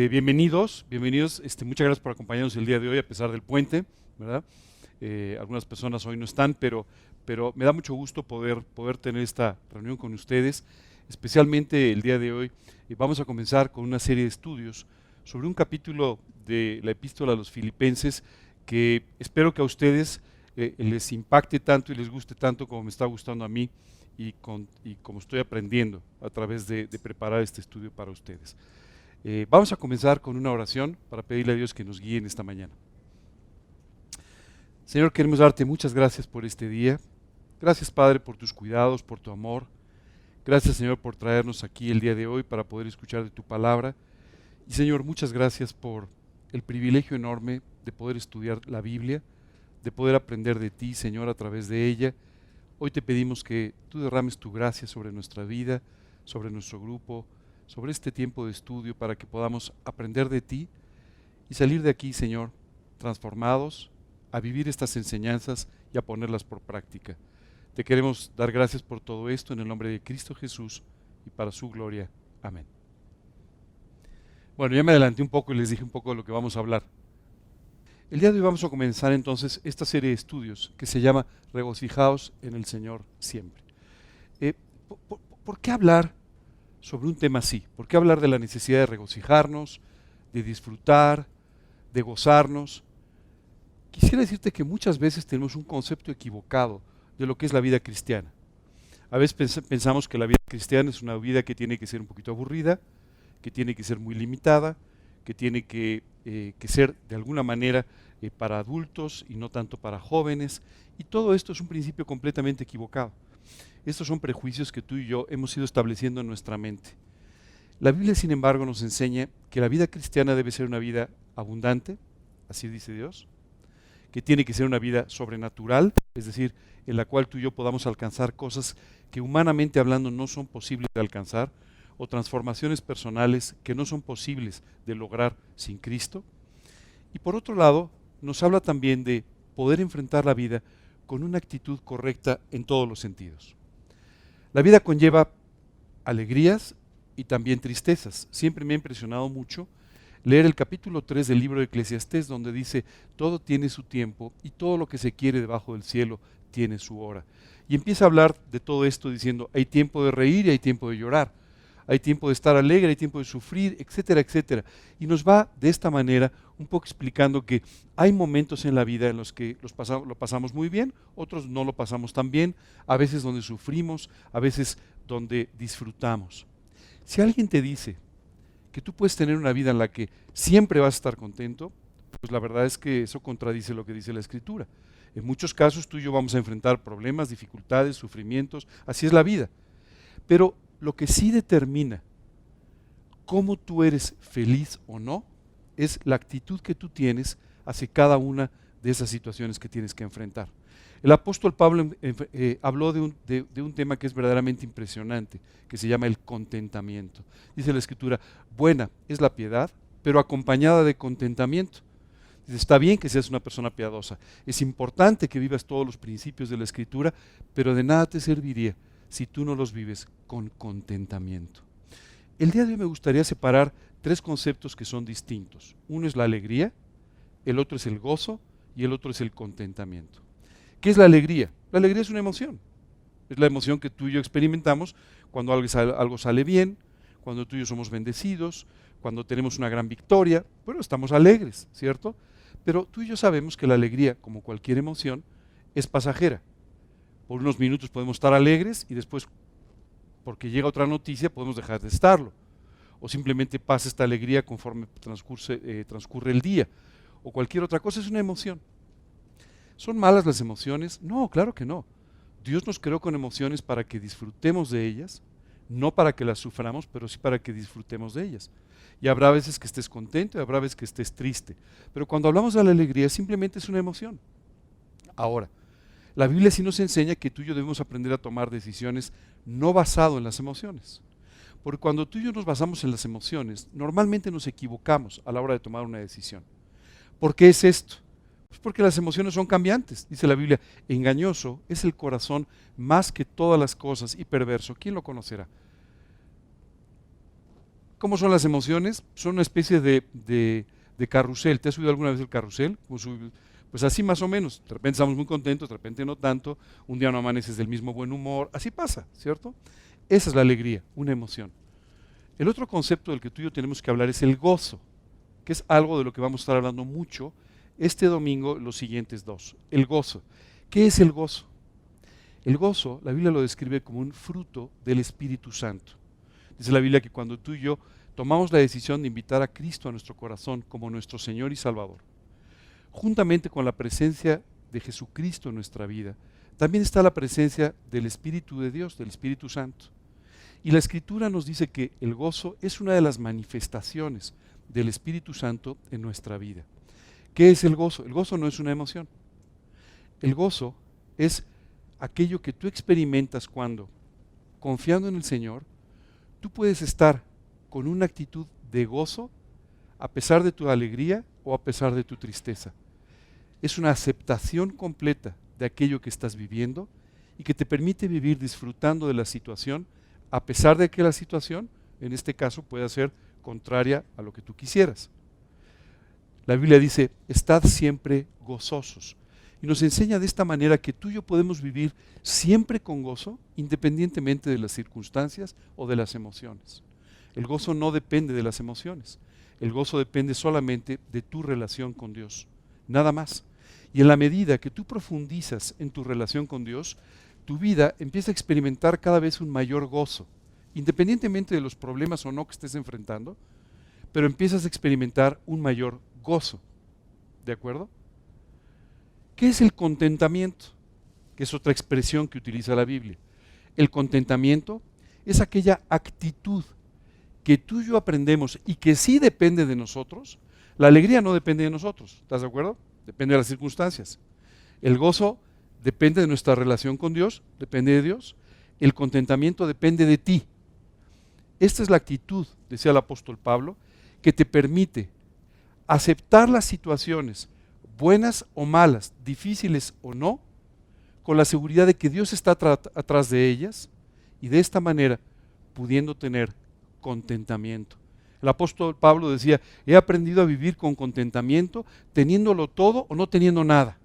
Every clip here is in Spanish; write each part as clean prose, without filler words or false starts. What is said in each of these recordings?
Bienvenidos. Muchas gracias por acompañarnos el día de hoy a pesar del puente, ¿verdad? Algunas personas hoy no están, pero me da mucho gusto poder tener esta reunión con ustedes, especialmente el día de hoy. Vamos a comenzar con una serie de estudios sobre un capítulo de la Epístola a los Filipenses que espero que a ustedes les impacte tanto y les guste tanto como me está gustando a mí y como estoy aprendiendo a través de preparar este estudio para ustedes. Vamos a comenzar con una oración para pedirle a Dios que nos guíe en esta mañana. Señor, queremos darte muchas gracias por este día. Gracias, Padre, por tus cuidados, por tu amor. Gracias, Señor, por traernos aquí el día de hoy para poder escuchar de tu palabra. Y, Señor, muchas gracias por el privilegio enorme de poder estudiar la Biblia, de poder aprender de ti, Señor, a través de ella. Hoy te pedimos que tú derrames tu gracia sobre nuestra vida, sobre nuestro grupo, sobre este tiempo de estudio para que podamos aprender de ti y salir de aquí, Señor, transformados a vivir estas enseñanzas y a ponerlas por práctica. Te queremos dar gracias por todo esto en el nombre de Cristo Jesús y para su gloria. Amén. Bueno, ya me adelanté un poco y les dije un poco de lo que vamos a hablar. El día de hoy vamos a comenzar entonces esta serie de estudios que se llama Regocijaos en el Señor siempre. ¿Por qué hablar sobre un tema así? ¿Por qué hablar de la necesidad de regocijarnos, de disfrutar, de gozarnos? Quisiera decirte que muchas veces tenemos un concepto equivocado de lo que es la vida cristiana. A veces pensamos que la vida cristiana es una vida que tiene que ser un poquito aburrida, que tiene que ser muy limitada, que tiene que ser de alguna manera para adultos y no tanto para jóvenes. Y todo esto es un principio completamente equivocado. Estos son prejuicios que tú y yo hemos ido estableciendo en nuestra mente. La Biblia, sin embargo, nos enseña que la vida cristiana debe ser una vida abundante, así dice Dios, que tiene que ser una vida sobrenatural, es decir, en la cual tú y yo podamos alcanzar cosas que humanamente hablando no son posibles de alcanzar, o transformaciones personales que no son posibles de lograr sin Cristo. Y por otro lado, nos habla también de poder enfrentar la vida con una actitud correcta en todos los sentidos. La vida conlleva alegrías y también tristezas. Siempre me ha impresionado mucho leer el capítulo 3 del libro de Eclesiastés, donde dice, todo tiene su tiempo y todo lo que se quiere debajo del cielo tiene su hora. Y empieza a hablar de todo esto diciendo, hay tiempo de reír y hay tiempo de llorar. Hay tiempo de estar alegre, hay tiempo de sufrir, etcétera, etcétera. Y nos va de esta manera un poco explicando que hay momentos en la vida en los que lo pasamos muy bien, otros no lo pasamos tan bien, a veces donde sufrimos, a veces donde disfrutamos. Si alguien te dice que tú puedes tener una vida en la que siempre vas a estar contento, pues la verdad es que eso contradice lo que dice la Escritura. En muchos casos tú y yo vamos a enfrentar problemas, dificultades, sufrimientos, así es la vida. Pero lo que sí determina cómo tú eres feliz o no es la actitud que tú tienes hacia cada una de esas situaciones que tienes que enfrentar. El apóstol Pablo habló de un tema que es verdaderamente impresionante, que se llama el contentamiento. Dice la Escritura, buena es la piedad, pero acompañada de contentamiento. Dice, está bien que seas una persona piadosa, es importante que vivas todos los principios de la Escritura, pero de nada te serviría si tú no los vives con contentamiento. El día de hoy me gustaría separar tres conceptos que son distintos. Uno es la alegría, el otro es el gozo y el otro es el contentamiento. ¿Qué es la alegría? La alegría es una emoción. Es la emoción que tú y yo experimentamos cuando algo sale bien, cuando tú y yo somos bendecidos, cuando tenemos una gran victoria. Bueno, estamos alegres, ¿cierto? Pero tú y yo sabemos que la alegría, como cualquier emoción, es pasajera. Por unos minutos podemos estar alegres y después, porque llega otra noticia, podemos dejar de estarlo. O simplemente pasa esta alegría conforme transcurre el día. O cualquier otra cosa, es una emoción. ¿Son malas las emociones? No, claro que no. Dios nos creó con emociones para que disfrutemos de ellas, no para que las suframos, pero sí para que disfrutemos de ellas. Y habrá veces que estés contento y habrá veces que estés triste. Pero cuando hablamos de la alegría, simplemente es una emoción. Ahora, la Biblia sí nos enseña que tú y yo debemos aprender a tomar decisiones no basado en las emociones. Porque cuando tú y yo nos basamos en las emociones, normalmente nos equivocamos a la hora de tomar una decisión. ¿Por qué es esto? Pues porque las emociones son cambiantes. Dice la Biblia, engañoso es el corazón más que todas las cosas y perverso. ¿Quién lo conocerá? ¿Cómo son las emociones? Son una especie de carrusel. ¿Te has subido alguna vez el carrusel? Pues así más o menos. De repente estamos muy contentos, de repente no tanto. Un día no amaneces del mismo buen humor. Así pasa, ¿cierto? Esa es la alegría, una emoción. El otro concepto del que tú y yo tenemos que hablar es el gozo, que es algo de lo que vamos a estar hablando mucho este domingo, los siguientes dos. El gozo. ¿Qué es el gozo? El gozo, la Biblia lo describe como un fruto del Espíritu Santo. Dice la Biblia que cuando tú y yo tomamos la decisión de invitar a Cristo a nuestro corazón como nuestro Señor y Salvador, juntamente con la presencia de Jesucristo en nuestra vida, también está la presencia del Espíritu de Dios, del Espíritu Santo. Y la Escritura nos dice que el gozo es una de las manifestaciones del Espíritu Santo en nuestra vida. ¿Qué es el gozo? El gozo no es una emoción. El gozo es aquello que tú experimentas cuando, confiando en el Señor, tú puedes estar con una actitud de gozo a pesar de tu alegría o a pesar de tu tristeza. Es una aceptación completa de aquello que estás viviendo y que te permite vivir disfrutando de la situación a pesar de que la situación, en este caso, pueda ser contraria a lo que tú quisieras. La Biblia dice, estad siempre gozosos. Y nos enseña de esta manera que tú y yo podemos vivir siempre con gozo, independientemente de las circunstancias o de las emociones. El gozo no depende de las emociones. El gozo depende solamente de tu relación con Dios. Nada más. Y en la medida que tú profundizas en tu relación con Dios, tu vida empieza a experimentar cada vez un mayor gozo, independientemente de los problemas o no que estés enfrentando, pero empiezas a experimentar un mayor gozo. ¿De acuerdo? ¿Qué es el contentamiento? Que es otra expresión que utiliza la Biblia. El contentamiento es aquella actitud que tú y yo aprendemos y que sí depende de nosotros. La alegría no depende de nosotros, ¿estás de acuerdo? Depende de las circunstancias. El gozo depende de nuestra relación con Dios, depende de Dios. El contentamiento depende de ti. Esta es la actitud, decía el apóstol Pablo, que te permite aceptar las situaciones, buenas o malas, difíciles o no, con la seguridad de que Dios está atrás de ellas y de esta manera pudiendo tener contentamiento. El apóstol Pablo decía, he aprendido a vivir con contentamiento, teniéndolo todo o no teniendo nada,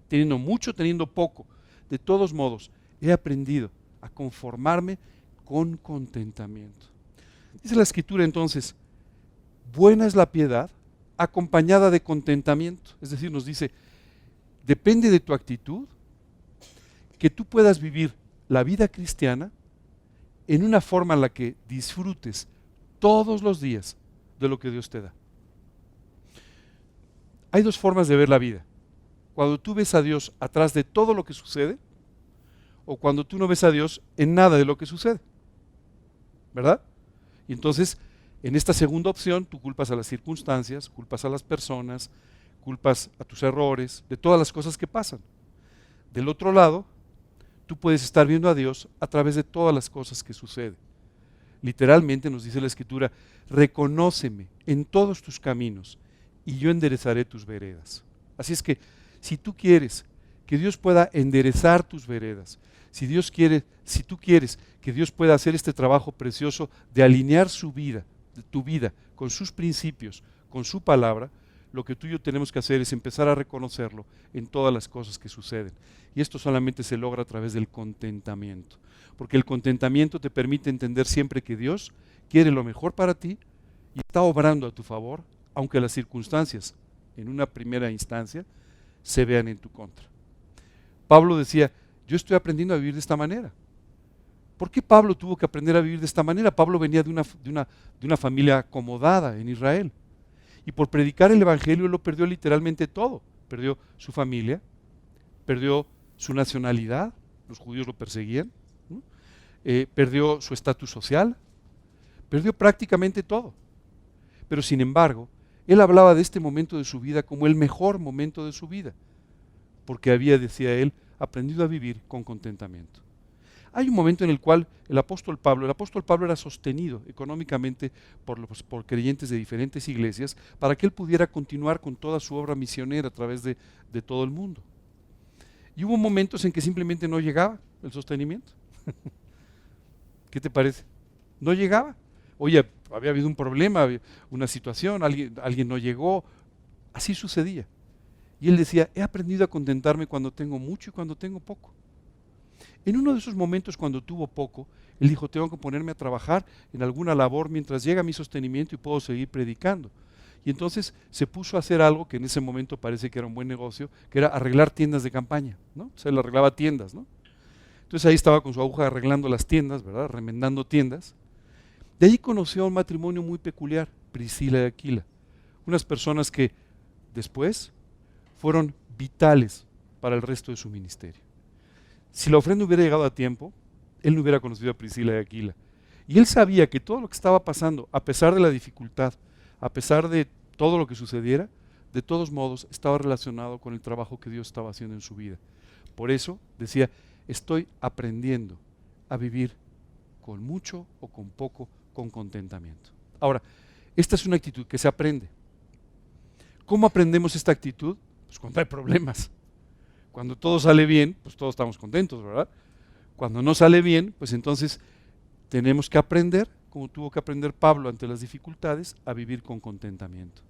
teniendo mucho, teniendo poco. De todos modos, he aprendido a conformarme con contentamiento. Dice la Escritura entonces, buena es la piedad acompañada de contentamiento. Es decir, nos dice, depende de tu actitud que tú puedas vivir la vida cristiana en una forma en la que disfrutes todos los días de lo que Dios te da. Hay dos formas de ver la vida. Cuando tú ves a Dios atrás de todo lo que sucede, o cuando tú no ves a Dios en nada de lo que sucede. ¿Verdad? Y entonces, en esta segunda opción, tú culpas a las circunstancias, culpas a las personas, culpas a tus errores, de todas las cosas que pasan. Del otro lado, tú puedes estar viendo a Dios a través de todas las cosas que suceden. Literalmente nos dice la Escritura, reconóceme en todos tus caminos y yo enderezaré tus veredas. Así es que si tú quieres que Dios pueda enderezar tus veredas, si tú quieres que Dios pueda hacer este trabajo precioso de alinear tu vida con sus principios, con su palabra, lo que tú y yo tenemos que hacer es empezar a reconocerlo en todas las cosas que suceden. Y esto solamente se logra a través del contentamiento. Porque el contentamiento te permite entender siempre que Dios quiere lo mejor para ti y está obrando a tu favor, aunque las circunstancias, en una primera instancia, se vean en tu contra. Pablo decía, yo estoy aprendiendo a vivir de esta manera. ¿Por qué Pablo tuvo que aprender a vivir de esta manera? Pablo venía de una familia acomodada en Israel. Y por predicar el Evangelio lo perdió literalmente todo. Perdió su familia, perdió su nacionalidad, los judíos lo perseguían, ¿no? Perdió su estatus social, perdió prácticamente todo. Pero sin embargo, él hablaba de este momento de su vida como el mejor momento de su vida, porque había, decía él, aprendido a vivir con contentamiento. Hay un momento en el cual el apóstol Pablo era sostenido económicamente por creyentes de diferentes iglesias para que él pudiera continuar con toda su obra misionera a través de todo el mundo. Y hubo momentos en que simplemente no llegaba el sostenimiento. ¿Qué te parece? No llegaba. Oye, había habido un problema, una situación, alguien no llegó. Así sucedía. Y él decía, he aprendido a contentarme cuando tengo mucho y cuando tengo poco. En uno de esos momentos cuando tuvo poco, él dijo, tengo que ponerme a trabajar en alguna labor mientras llega mi sostenimiento y puedo seguir predicando. Y entonces se puso a hacer algo que en ese momento parece que era un buen negocio, que era arreglar tiendas de campaña, ¿no? O sea, él arreglaba tiendas, ¿no? Entonces ahí estaba con su aguja arreglando las tiendas, ¿verdad? Remendando tiendas. De ahí conoció a un matrimonio muy peculiar, Priscila y Aquila. Unas personas que después fueron vitales para el resto de su ministerio. Si la ofrenda hubiera llegado a tiempo, él no hubiera conocido a Priscila y Aquila. Y él sabía que todo lo que estaba pasando, a pesar de la dificultad, a pesar de todo lo que sucediera, de todos modos estaba relacionado con el trabajo que Dios estaba haciendo en su vida. Por eso decía, estoy aprendiendo a vivir con mucho o con poco, con contentamiento. Ahora, esta es una actitud que se aprende. ¿Cómo aprendemos esta actitud? Pues cuando hay problemas. Cuando todo sale bien, pues todos estamos contentos, ¿verdad? Cuando no sale bien, pues entonces tenemos que aprender, como tuvo que aprender Pablo ante las dificultades, a vivir con contentamiento.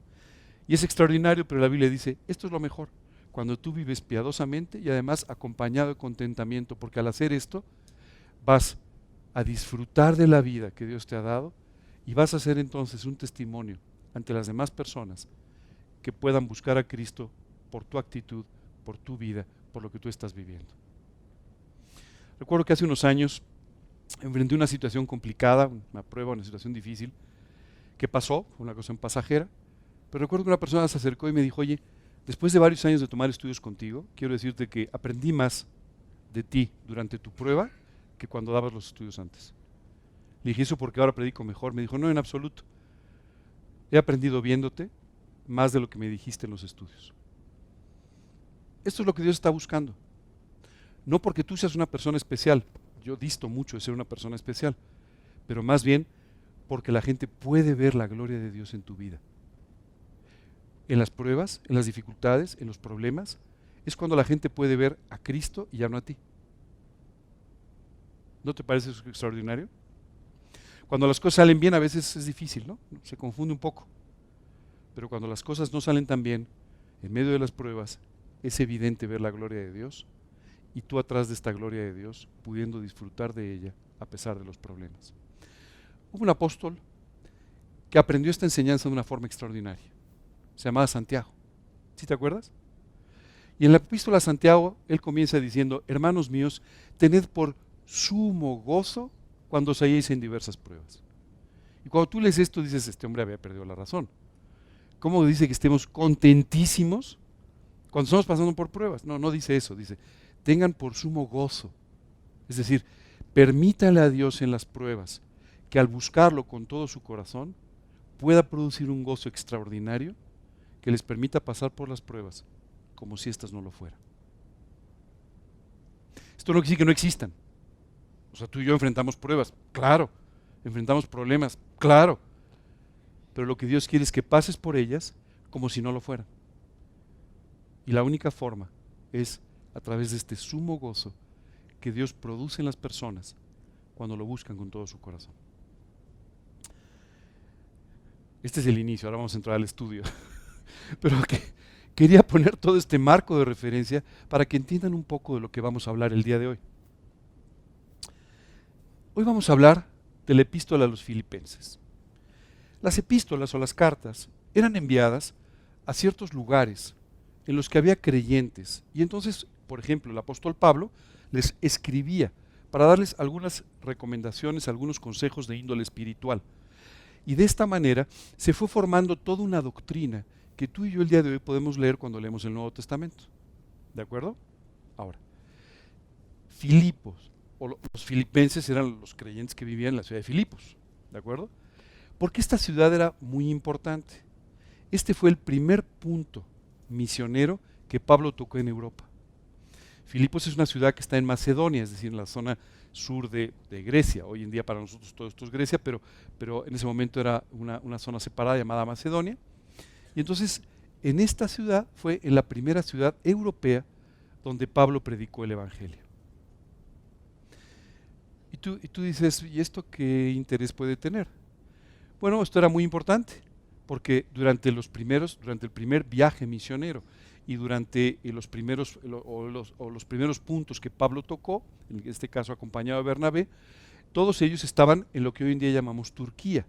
Y es extraordinario, pero la Biblia dice, esto es lo mejor, cuando tú vives piadosamente y además acompañado de contentamiento, porque al hacer esto vas a disfrutar de la vida que Dios te ha dado y vas a ser entonces un testimonio ante las demás personas que puedan buscar a Cristo por tu actitud, por tu vida, por lo que tú estás viviendo. Recuerdo que hace unos años enfrenté una situación complicada, una prueba, una situación difícil, que pasó, fue una cuestión pasajera, pero recuerdo que una persona se acercó y me dijo, oye, después de varios años de tomar estudios contigo, quiero decirte que aprendí más de ti durante tu prueba que cuando dabas los estudios antes. Le dije, ¿eso porque ahora predico mejor? Me dijo, no, en absoluto. He aprendido viéndote más de lo que me dijiste en los estudios. Esto es lo que Dios está buscando. No porque tú seas una persona especial, yo disto mucho de ser una persona especial, pero más bien porque la gente puede ver la gloria de Dios en tu vida. En las pruebas, en las dificultades, en los problemas, es cuando la gente puede ver a Cristo y ya no a ti. ¿No te parece eso extraordinario? Cuando las cosas salen bien a veces es difícil, ¿no? Se confunde un poco. Pero cuando las cosas no salen tan bien, en medio de las pruebas, es evidente ver la gloria de Dios y tú atrás de esta gloria de Dios pudiendo disfrutar de ella a pesar de los problemas. Hubo un apóstol que aprendió esta enseñanza de una forma extraordinaria. Se llamaba Santiago. ¿Sí te acuerdas? Y en la epístola a Santiago, él comienza diciendo, hermanos míos, tened por sumo gozo cuando os halléis en diversas pruebas. Y cuando tú lees esto dices, este hombre había perdido la razón. ¿Cómo dice que estemos contentísimos cuando estamos pasando por pruebas? No, no dice eso, dice, tengan por sumo gozo. Es decir, permítale a Dios en las pruebas que al buscarlo con todo su corazón pueda producir un gozo extraordinario que les permita pasar por las pruebas como si éstas no lo fueran. Esto no quiere decir que no existan. O sea, tú y yo enfrentamos pruebas, claro. Enfrentamos problemas, claro. Pero lo que Dios quiere es que pases por ellas como si no lo fueran. Y la única forma es a través de este sumo gozo que Dios produce en las personas cuando lo buscan con todo su corazón. Este es el inicio, ahora vamos a entrar al estudio. Pero quería poner todo este marco de referencia para que entiendan un poco de lo que vamos a hablar el día de hoy. Hoy vamos a hablar de la epístola a los filipenses. Las epístolas o las cartas eran enviadas a ciertos lugares en los que había creyentes. Y entonces, por ejemplo, el apóstol Pablo les escribía para darles algunas recomendaciones, algunos consejos de índole espiritual. Y de esta manera se fue formando toda una doctrina que tú y yo el día de hoy podemos leer cuando leemos el Nuevo Testamento. ¿De acuerdo? Ahora, Filipos, o los filipenses eran los creyentes que vivían en la ciudad de Filipos. ¿De acuerdo? Porque esta ciudad era muy importante. Este fue el primer punto misionero que Pablo tocó en Europa. Filipos es una ciudad que está en Macedonia, es decir, en la zona sur de Grecia. Hoy en día para nosotros todo esto es Grecia, pero en ese momento era una zona separada llamada Macedonia. Y entonces en esta ciudad fue en la primera ciudad europea donde Pablo predicó el Evangelio. Y tú dices, ¿y esto qué interés puede tener? Bueno, esto era muy importante, porque durante el primer viaje misionero y durante los primeros puntos que Pablo tocó, en este caso acompañado de Bernabé, todos ellos estaban en lo que hoy en día llamamos Turquía,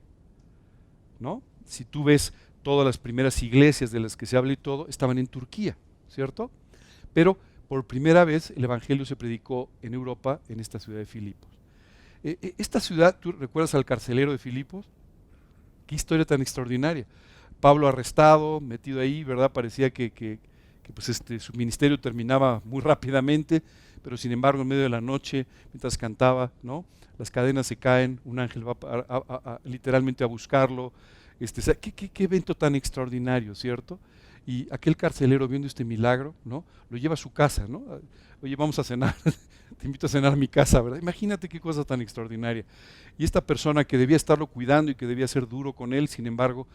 ¿no? Si tú ves todas las primeras iglesias de las que se habla y todo, estaban en Turquía, ¿cierto? Pero por primera vez el evangelio se predicó en Europa, en esta ciudad de Filipos. Esta ciudad, ¿tú recuerdas al carcelero de Filipos? Qué historia tan extraordinaria. Pablo arrestado, metido ahí, ¿verdad? Parecía que pues su ministerio terminaba muy rápidamente, pero sin embargo en medio de la noche, mientras cantaba, ¿no? Las cadenas se caen, un ángel va literalmente a buscarlo. ¿Qué evento tan extraordinario, ¿cierto? Y aquel carcelero viendo este milagro, ¿no? Lo lleva a su casa, ¿no? Oye, vamos a cenar, te invito a cenar a mi casa, ¿verdad? Imagínate qué cosa tan extraordinaria. Y esta persona que debía estarlo cuidando y que debía ser duro con él, sin embargo,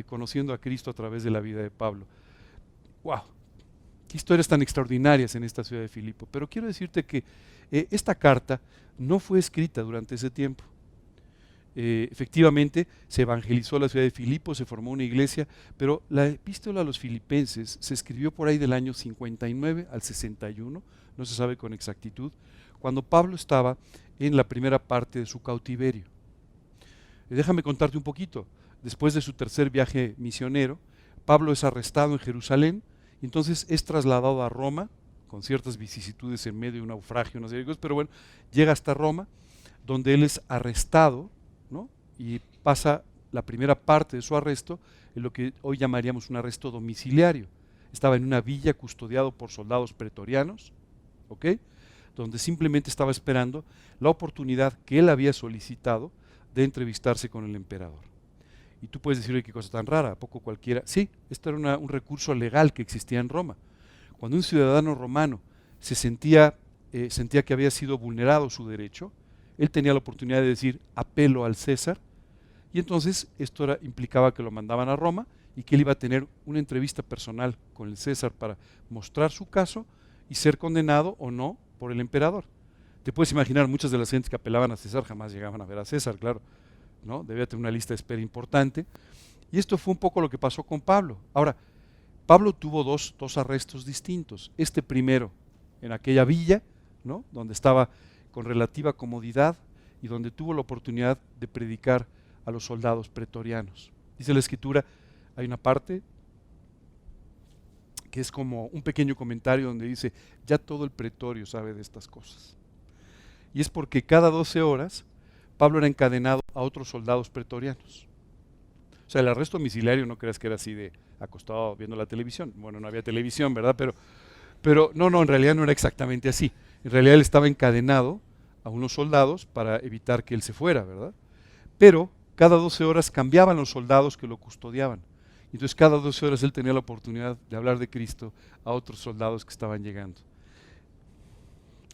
conociendo a Cristo a través de la vida de Pablo. ¡Wow! Qué historias tan extraordinarias en esta ciudad de Filipo. Pero quiero decirte que esta carta no fue escrita durante ese tiempo. Efectivamente, se evangelizó la ciudad de Filipo, se formó una iglesia, pero la epístola a los filipenses se escribió por ahí del año 59 al 61, no se sabe con exactitud, cuando Pablo estaba en la primera parte de su cautiverio. Déjame contarte un poquito. Después de su tercer viaje misionero, Pablo es arrestado en Jerusalén, y entonces es trasladado a Roma, con ciertas vicisitudes en medio de un naufragio, una serie de cosas, pero bueno, llega hasta Roma, donde él es arrestado, ¿no? Y pasa la primera parte de su arresto en lo que hoy llamaríamos un arresto domiciliario. Estaba en una villa custodiado por soldados pretorianos, ¿ok? Donde simplemente estaba esperando la oportunidad que él había solicitado de entrevistarse con el emperador. Y tú puedes decir, qué cosa tan rara, ¿a poco cualquiera? Sí, esto era un recurso legal que existía en Roma. Cuando un ciudadano romano sentía que había sido vulnerado su derecho, él tenía la oportunidad de decir apelo al César, y entonces esto implicaba que lo mandaban a Roma y que él iba a tener una entrevista personal con el César para mostrar su caso y ser condenado o no por el emperador. Te puedes imaginar, muchas de las gentes que apelaban a César jamás llegaban a ver a César, claro, ¿no? Debía tener una lista de espera importante. Y esto fue un poco lo que pasó con Pablo. Ahora, Pablo tuvo dos arrestos distintos. Este primero en aquella villa, ¿no? Donde estaba con relativa comodidad y donde tuvo la oportunidad de predicar a los soldados pretorianos. Dice la Escritura, hay una parte que es como un pequeño comentario donde dice, ya todo el pretorio sabe de estas cosas. Y es porque cada 12 horas Pablo era encadenado a otros soldados pretorianos. O sea, el arresto domiciliario no creas que era así de acostado viendo la televisión. Bueno, no había televisión, ¿verdad? Pero no, en realidad no era exactamente así. En realidad él estaba encadenado a unos soldados para evitar que él se fuera, ¿verdad? Pero cada 12 horas cambiaban los soldados que lo custodiaban. Entonces cada 12 horas él tenía la oportunidad de hablar de Cristo a otros soldados que estaban llegando.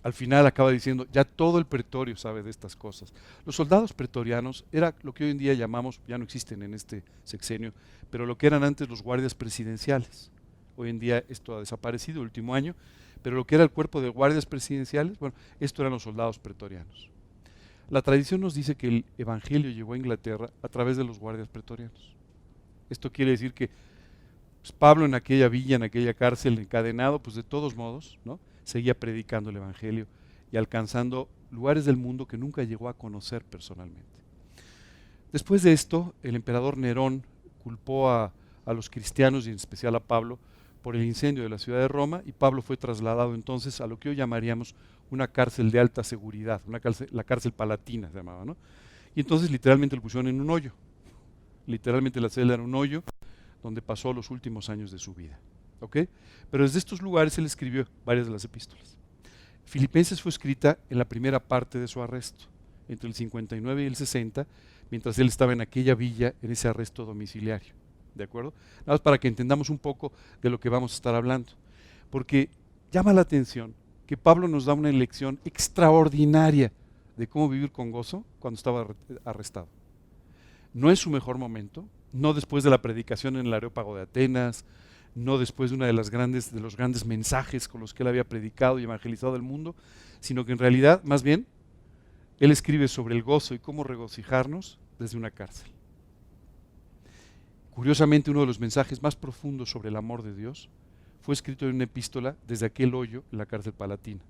Al final acaba diciendo, ya todo el pretorio sabe de estas cosas. Los soldados pretorianos era lo que hoy en día llamamos, ya no existen en este sexenio, pero lo que eran antes los guardias presidenciales. Hoy en día esto ha desaparecido el último año, pero lo que era el cuerpo de guardias presidenciales, bueno, esto eran los soldados pretorianos. La tradición nos dice que el evangelio llegó a Inglaterra a través de los guardias pretorianos. Esto quiere decir que pues, Pablo en aquella villa, en aquella cárcel, encadenado, pues de todos modos, ¿no? Seguía predicando el evangelio y alcanzando lugares del mundo que nunca llegó a conocer personalmente. Después de esto, el emperador Nerón culpó a los cristianos y en especial a Pablo por el incendio de la ciudad de Roma, y Pablo fue trasladado entonces a lo que hoy llamaríamos una cárcel de alta seguridad, la cárcel palatina se llamaba, ¿no? Y entonces literalmente lo pusieron en un hoyo, literalmente la celda era un hoyo donde pasó los últimos años de su vida. ¿Ok? Pero desde estos lugares él escribió varias de las epístolas. Filipenses fue escrita en la primera parte de su arresto, entre el 59 y el 60, mientras él estaba en aquella villa, en ese arresto domiciliario. ¿De acuerdo? Nada más para que entendamos un poco de lo que vamos a estar hablando. Porque llama la atención que Pablo nos da una lección extraordinaria de cómo vivir con gozo cuando estaba arrestado. No es su mejor momento, no después de la predicación en el Areópago de Atenas, no después de uno de los grandes mensajes con los que él había predicado y evangelizado el mundo, sino que en realidad, más bien, él escribe sobre el gozo y cómo regocijarnos desde una cárcel. Curiosamente, uno de los mensajes más profundos sobre el amor de Dios fue escrito en una epístola desde aquel hoyo en la cárcel palatina.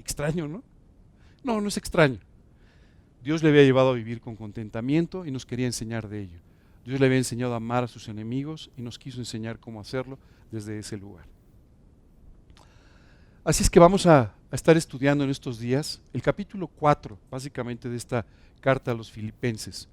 Extraño, ¿no? No, no es extraño. Dios le había llevado a vivir con contentamiento y nos quería enseñar de ello. Dios le había enseñado a amar a sus enemigos y nos quiso enseñar cómo hacerlo desde ese lugar. Así es que vamos a estar estudiando en estos días el capítulo 4, básicamente, de esta carta a los filipenses.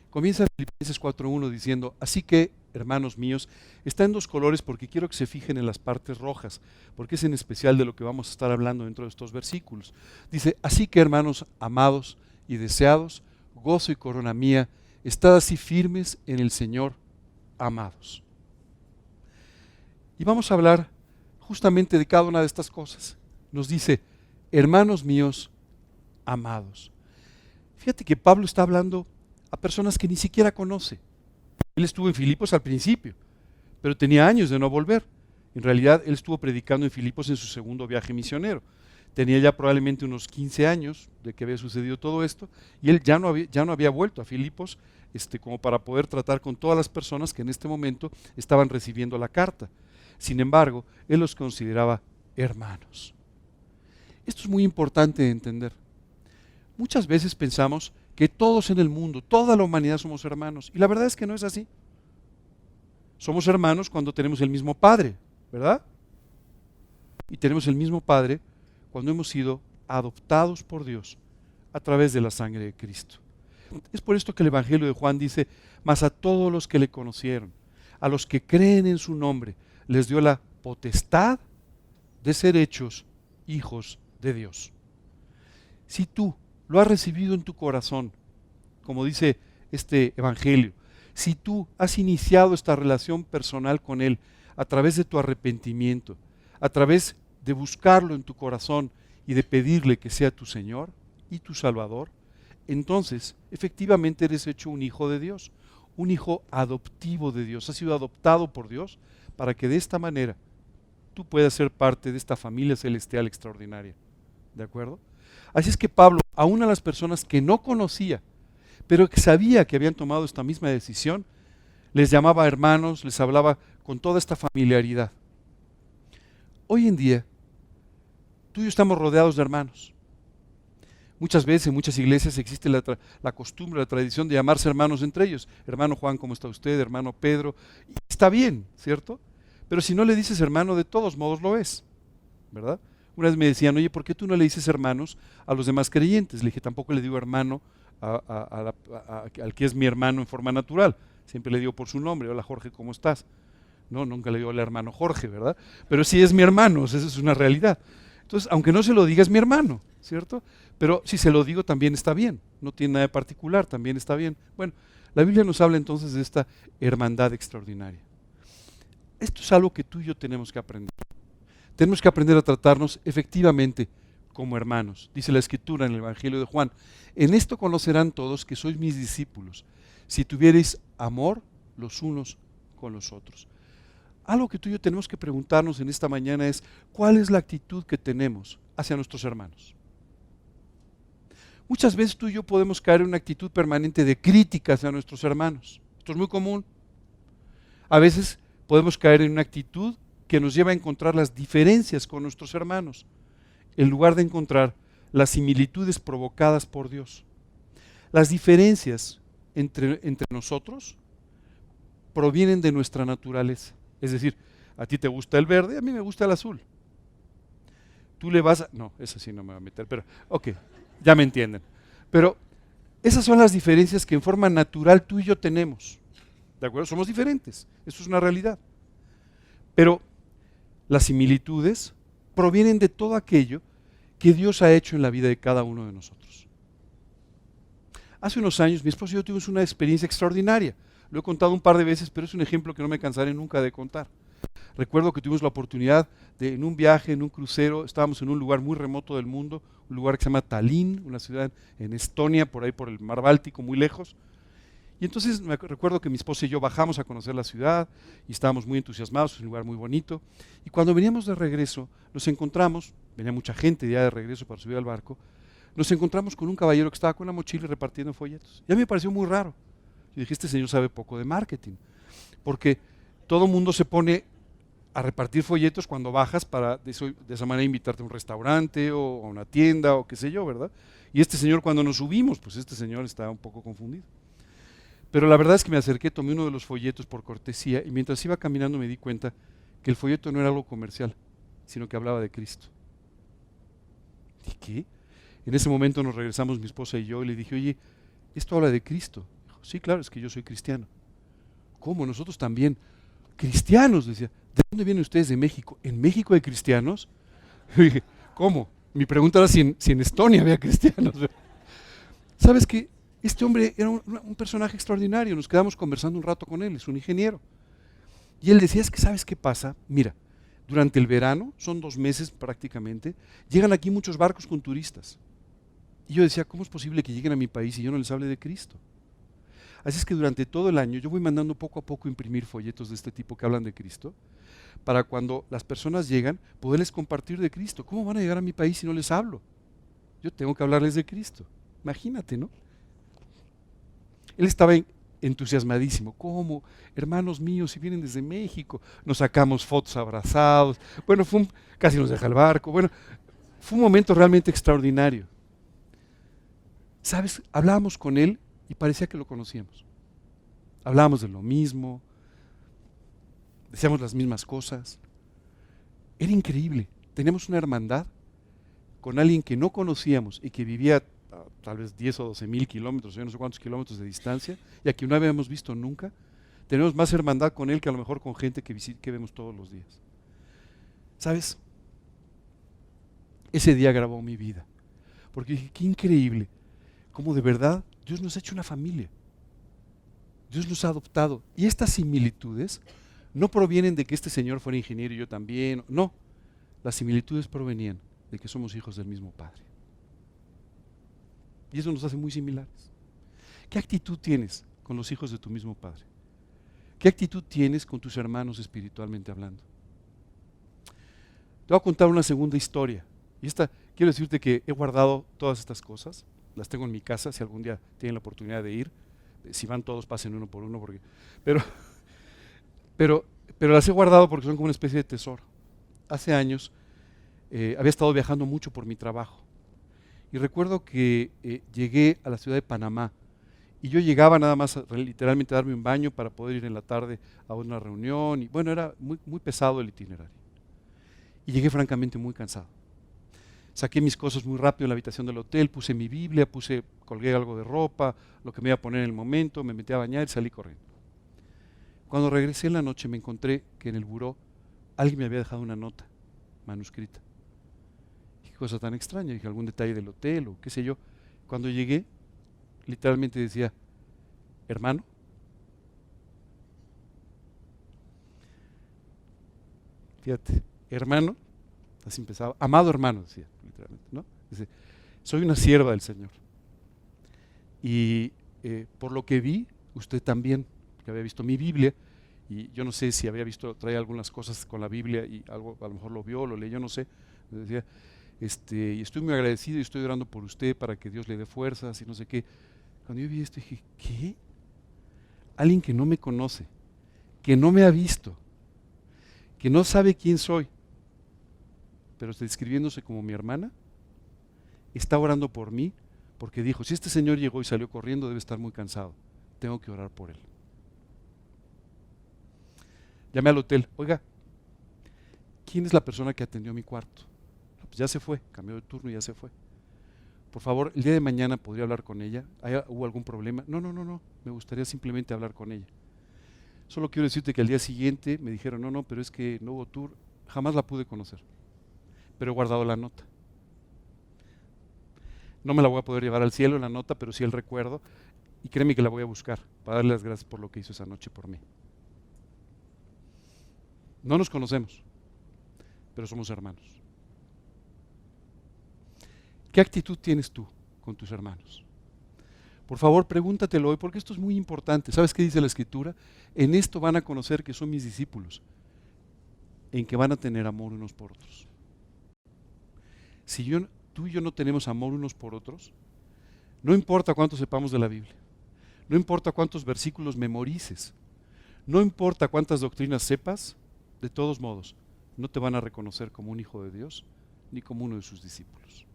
Comienza Filipenses 4:1 diciendo: así que, hermanos míos, está en dos colores porque quiero que se fijen en las partes rojas, porque es en especial de lo que vamos a estar hablando dentro de estos versículos. Dice: así que, hermanos amados y deseados, gozo y corona mía, estad así firmes en el Señor, amados. Y vamos a hablar justamente de cada una de estas cosas. Nos dice: hermanos míos amados. Fíjate que Pablo está hablando a personas que ni siquiera conoce. Él estuvo en Filipos al principio, pero tenía años de no volver. En realidad, él estuvo predicando en Filipos en su segundo viaje misionero. Tenía ya probablemente unos 15 años de que había sucedido todo esto, y él ya no había vuelto a Filipos como para poder tratar con todas las personas que en este momento estaban recibiendo la carta. Sin embargo, él los consideraba hermanos. Esto es muy importante de entender. Muchas veces pensamos que todos en el mundo, toda la humanidad somos hermanos, y la verdad es que no es así. Somos hermanos cuando tenemos el mismo Padre, ¿verdad? Y tenemos el mismo Padre cuando hemos sido adoptados por Dios a través de la sangre de Cristo. Es por esto que el Evangelio de Juan dice: mas a todos los que le conocieron, a los que creen en su nombre, les dio la potestad de ser hechos hijos de Dios. Si tú lo has recibido en tu corazón, como dice este Evangelio, si tú has iniciado esta relación personal con Él a través de tu arrepentimiento, a través de buscarlo en tu corazón y de pedirle que sea tu Señor y tu Salvador, entonces efectivamente eres hecho un hijo de Dios, un hijo adoptivo de Dios. Has sido adoptado por Dios para que de esta manera tú puedas ser parte de esta familia celestial extraordinaria. ¿De acuerdo? Así es que Pablo, aún a las personas que no conocía, pero que sabía que habían tomado esta misma decisión, les llamaba hermanos, les hablaba con toda esta familiaridad. Hoy en día, tú y yo estamos rodeados de hermanos. Muchas veces en muchas iglesias existe la costumbre, la tradición de llamarse hermanos entre ellos. Hermano Juan, ¿cómo está usted? Hermano Pedro. Y está bien, ¿cierto? Pero si no le dices hermano, de todos modos lo es, ¿verdad? Una vez me decían: oye, ¿por qué tú no le dices hermanos a los demás creyentes? Le dije: tampoco le digo hermano al que es mi hermano en forma natural. Siempre le digo por su nombre: hola Jorge, ¿cómo estás? No, nunca le digo hola hermano Jorge, ¿verdad? Pero sí es mi hermano, esa es una realidad. Entonces, aunque no se lo diga, es mi hermano, ¿cierto? Pero si se lo digo, también está bien. No tiene nada de particular, también está bien. Bueno, la Biblia nos habla entonces de esta hermandad extraordinaria. Esto es algo que tú y yo tenemos que aprender. Tenemos que aprender a tratarnos efectivamente como hermanos. Dice la Escritura en el Evangelio de Juan: en esto conocerán todos que sois mis discípulos, si tuviereis amor los unos con los otros. Algo que tú y yo tenemos que preguntarnos en esta mañana es: ¿cuál es la actitud que tenemos hacia nuestros hermanos? Muchas veces tú y yo podemos caer en una actitud permanente de crítica hacia nuestros hermanos. Esto es muy común. A veces podemos caer en una actitud que nos lleva a encontrar las diferencias con nuestros hermanos, en lugar de encontrar las similitudes provocadas por Dios. Las diferencias entre nosotros provienen de nuestra naturaleza. Es decir, a ti te gusta el verde, a mí me gusta el azul. Tú le vas a... No, esa sí no me va a meter, pero ok, ya me entienden. Pero esas son las diferencias que en forma natural tú y yo tenemos. ¿De acuerdo? Somos diferentes, eso es una realidad. Pero las similitudes provienen de todo aquello que Dios ha hecho en la vida de cada uno de nosotros. Hace unos años mi esposo y yo tuvimos una experiencia extraordinaria. Lo he contado un par de veces, pero es un ejemplo que no me cansaré nunca de contar. Recuerdo que tuvimos la oportunidad de, en un viaje, en un crucero, estábamos en un lugar muy remoto del mundo, un lugar que se llama Tallinn, una ciudad en Estonia, por ahí por el mar Báltico, muy lejos. Y entonces recuerdo que mi esposa y yo bajamos a conocer la ciudad y estábamos muy entusiasmados, es un lugar muy bonito. Y cuando veníamos de regreso, nos encontramos, venía mucha gente ya de regreso para subir al barco, nos encontramos con un caballero que estaba con una mochila y repartiendo folletos. Y a mí me pareció muy raro. Yo dije, este señor sabe poco de marketing, porque todo mundo se pone a repartir folletos cuando bajas para de esa manera invitarte a un restaurante o a una tienda o qué sé yo, ¿verdad? Y este señor cuando nos subimos, pues este señor estaba un poco confundido. Pero la verdad es que me acerqué, tomé uno de los folletos por cortesía y mientras iba caminando me di cuenta que el folleto no era algo comercial, sino que hablaba de Cristo. ¿Y qué? En ese momento nos regresamos mi esposa y yo y le dije, oye, esto habla de Cristo. Dijo, sí, claro, es que yo soy cristiano. ¿Cómo? Nosotros también. Cristianos, decía. ¿De dónde vienen ustedes? De México. ¿En México hay cristianos? Y dije, ¿cómo? Mi pregunta era si en Estonia había cristianos. ¿Sabes qué? Este hombre era un personaje extraordinario. Nos quedamos conversando un rato con él, es un ingeniero. Y él decía, es que ¿sabes qué pasa? Mira, durante el verano, son 2 meses prácticamente, llegan aquí muchos barcos con turistas. Y yo decía, ¿cómo es posible que lleguen a mi país y yo no les hable de Cristo? Así es que durante todo el año yo voy mandando poco a poco imprimir folletos de este tipo que hablan de Cristo, para cuando las personas llegan, poderles compartir de Cristo. ¿Cómo van a llegar a mi país si no les hablo? Yo tengo que hablarles de Cristo. Imagínate, ¿no? Él estaba entusiasmadísimo. ¿Cómo? Hermanos míos, si vienen desde México, nos sacamos fotos abrazados. Bueno, casi nos deja el barco. Bueno, fue un momento realmente extraordinario. ¿Sabes? Hablábamos con él y parecía que lo conocíamos. Hablábamos de lo mismo, decíamos las mismas cosas. Era increíble. Teníamos una hermandad con alguien que no conocíamos y que vivía tal vez 10 o 12 mil kilómetros, yo no sé cuántos kilómetros de distancia, y a quien no habíamos visto nunca. Tenemos más hermandad con él que a lo mejor con gente que vemos todos los días. ¿Sabes? Ese día grabó mi vida, porque dije, qué increíble, cómo de verdad Dios nos ha hecho una familia. Dios nos ha adoptado. Y estas similitudes no provienen de que este señor fuera ingeniero y yo también. No, las similitudes provenían de que somos hijos del mismo Padre. Y eso nos hace muy similares. ¿Qué actitud tienes con los hijos de tu mismo Padre? ¿Qué actitud tienes con tus hermanos espiritualmente hablando? Te voy a contar una segunda historia. Y quiero decirte que he guardado todas estas cosas. Las tengo en mi casa, si algún día tienen la oportunidad de ir. Si van todos, pasen uno por uno. Pero las he guardado porque son como una especie de tesoro. Hace años había estado viajando mucho por mi trabajo. Y recuerdo que llegué a la ciudad de Panamá. Y yo llegaba nada más literalmente a darme un baño para poder ir en la tarde a una reunión. Y bueno, era muy, muy pesado el itinerario. Y llegué francamente muy cansado. Saqué mis cosas muy rápido en la habitación del hotel, puse mi Biblia, colgué algo de ropa, lo que me iba a poner en el momento, me metí a bañar y salí corriendo. Cuando regresé en la noche me encontré que en el buró alguien me había dejado una nota manuscrita. Qué cosa tan extraña, dije, algún detalle del hotel o qué sé yo. Cuando llegué, literalmente decía, hermano. Fíjate, hermano, así empezaba, amado hermano, decía, literalmente, ¿no? Dice, soy una sierva del Señor. Y por lo que vi, usted también, que había visto mi Biblia, y yo no sé si había visto, traía algunas cosas con la Biblia y algo, a lo mejor lo vio, lo leyó, no sé. Me decía, y estoy muy agradecido y estoy orando por usted para que Dios le dé fuerzas y no sé qué. Cuando yo vi esto dije, ¿qué? Alguien que no me conoce, que no me ha visto, que no sabe quién soy, pero está describiéndose como mi hermana, está orando por mí, porque dijo, si este señor llegó y salió corriendo, debe estar muy cansado, tengo que orar por él. Llamé al hotel, oiga, ¿quién es la persona que atendió mi cuarto? Pues ya se fue, cambió de turno y ya se fue. Por favor, el día de mañana podría hablar con ella. ¿Hubo algún problema? No, me gustaría simplemente hablar con ella. Solo quiero decirte que al día siguiente me dijeron, no, pero es que no hubo tour, jamás la pude conocer, pero he guardado la nota. No me la voy a poder llevar al cielo la nota, pero sí el recuerdo, y créeme que la voy a buscar para darle las gracias por lo que hizo esa noche por mí. No nos conocemos, pero somos hermanos. ¿Qué actitud tienes tú con tus hermanos? Por favor, pregúntatelo hoy, porque esto es muy importante. ¿Sabes qué dice la Escritura? En esto van a conocer que son mis discípulos, en que van a tener amor unos por otros. Si tú y yo no tenemos amor unos por otros, no importa cuánto sepamos de la Biblia, No importa cuántos versículos memorices, no importa cuántas doctrinas sepas, de todos modos, no te van a reconocer como un hijo de Dios ni como uno de sus discípulos.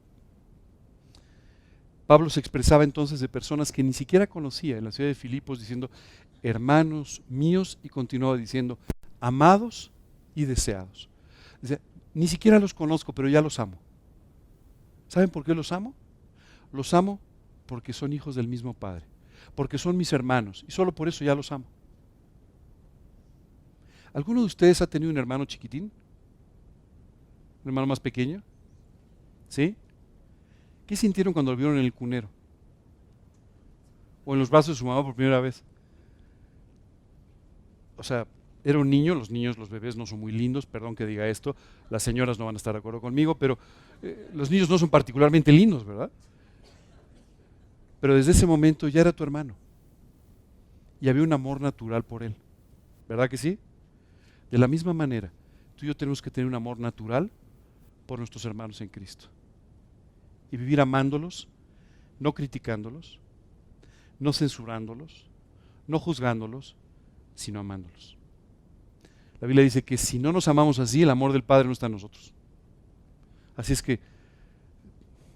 Pablo se expresaba entonces de personas que ni siquiera conocía en la ciudad de Filipos diciendo, hermanos míos, y continuaba diciendo, amados y deseados. Dice, ni siquiera los conozco, pero ya los amo. ¿Saben por qué los amo? Los amo porque son hijos del mismo Padre, porque son mis hermanos, y solo por eso ya los amo. ¿Alguno de ustedes ha tenido un hermano chiquitín? ¿Un hermano más pequeño? ¿Sí? ¿Qué sintieron cuando lo vieron en el cunero? ¿O en los brazos de su mamá por primera vez? O sea, era un niño, los niños, los bebés no son muy lindos, perdón que diga esto, las señoras no van a estar de acuerdo conmigo, pero los niños no son particularmente lindos, ¿verdad? Pero desde ese momento ya era tu hermano. Y había un amor natural por él. ¿Verdad que sí? De la misma manera, tú y yo tenemos que tener un amor natural por nuestros hermanos en Cristo. Y vivir amándolos, no criticándolos, no censurándolos, no juzgándolos, sino amándolos. La Biblia dice que si no nos amamos así, el amor del Padre no está en nosotros. Así es que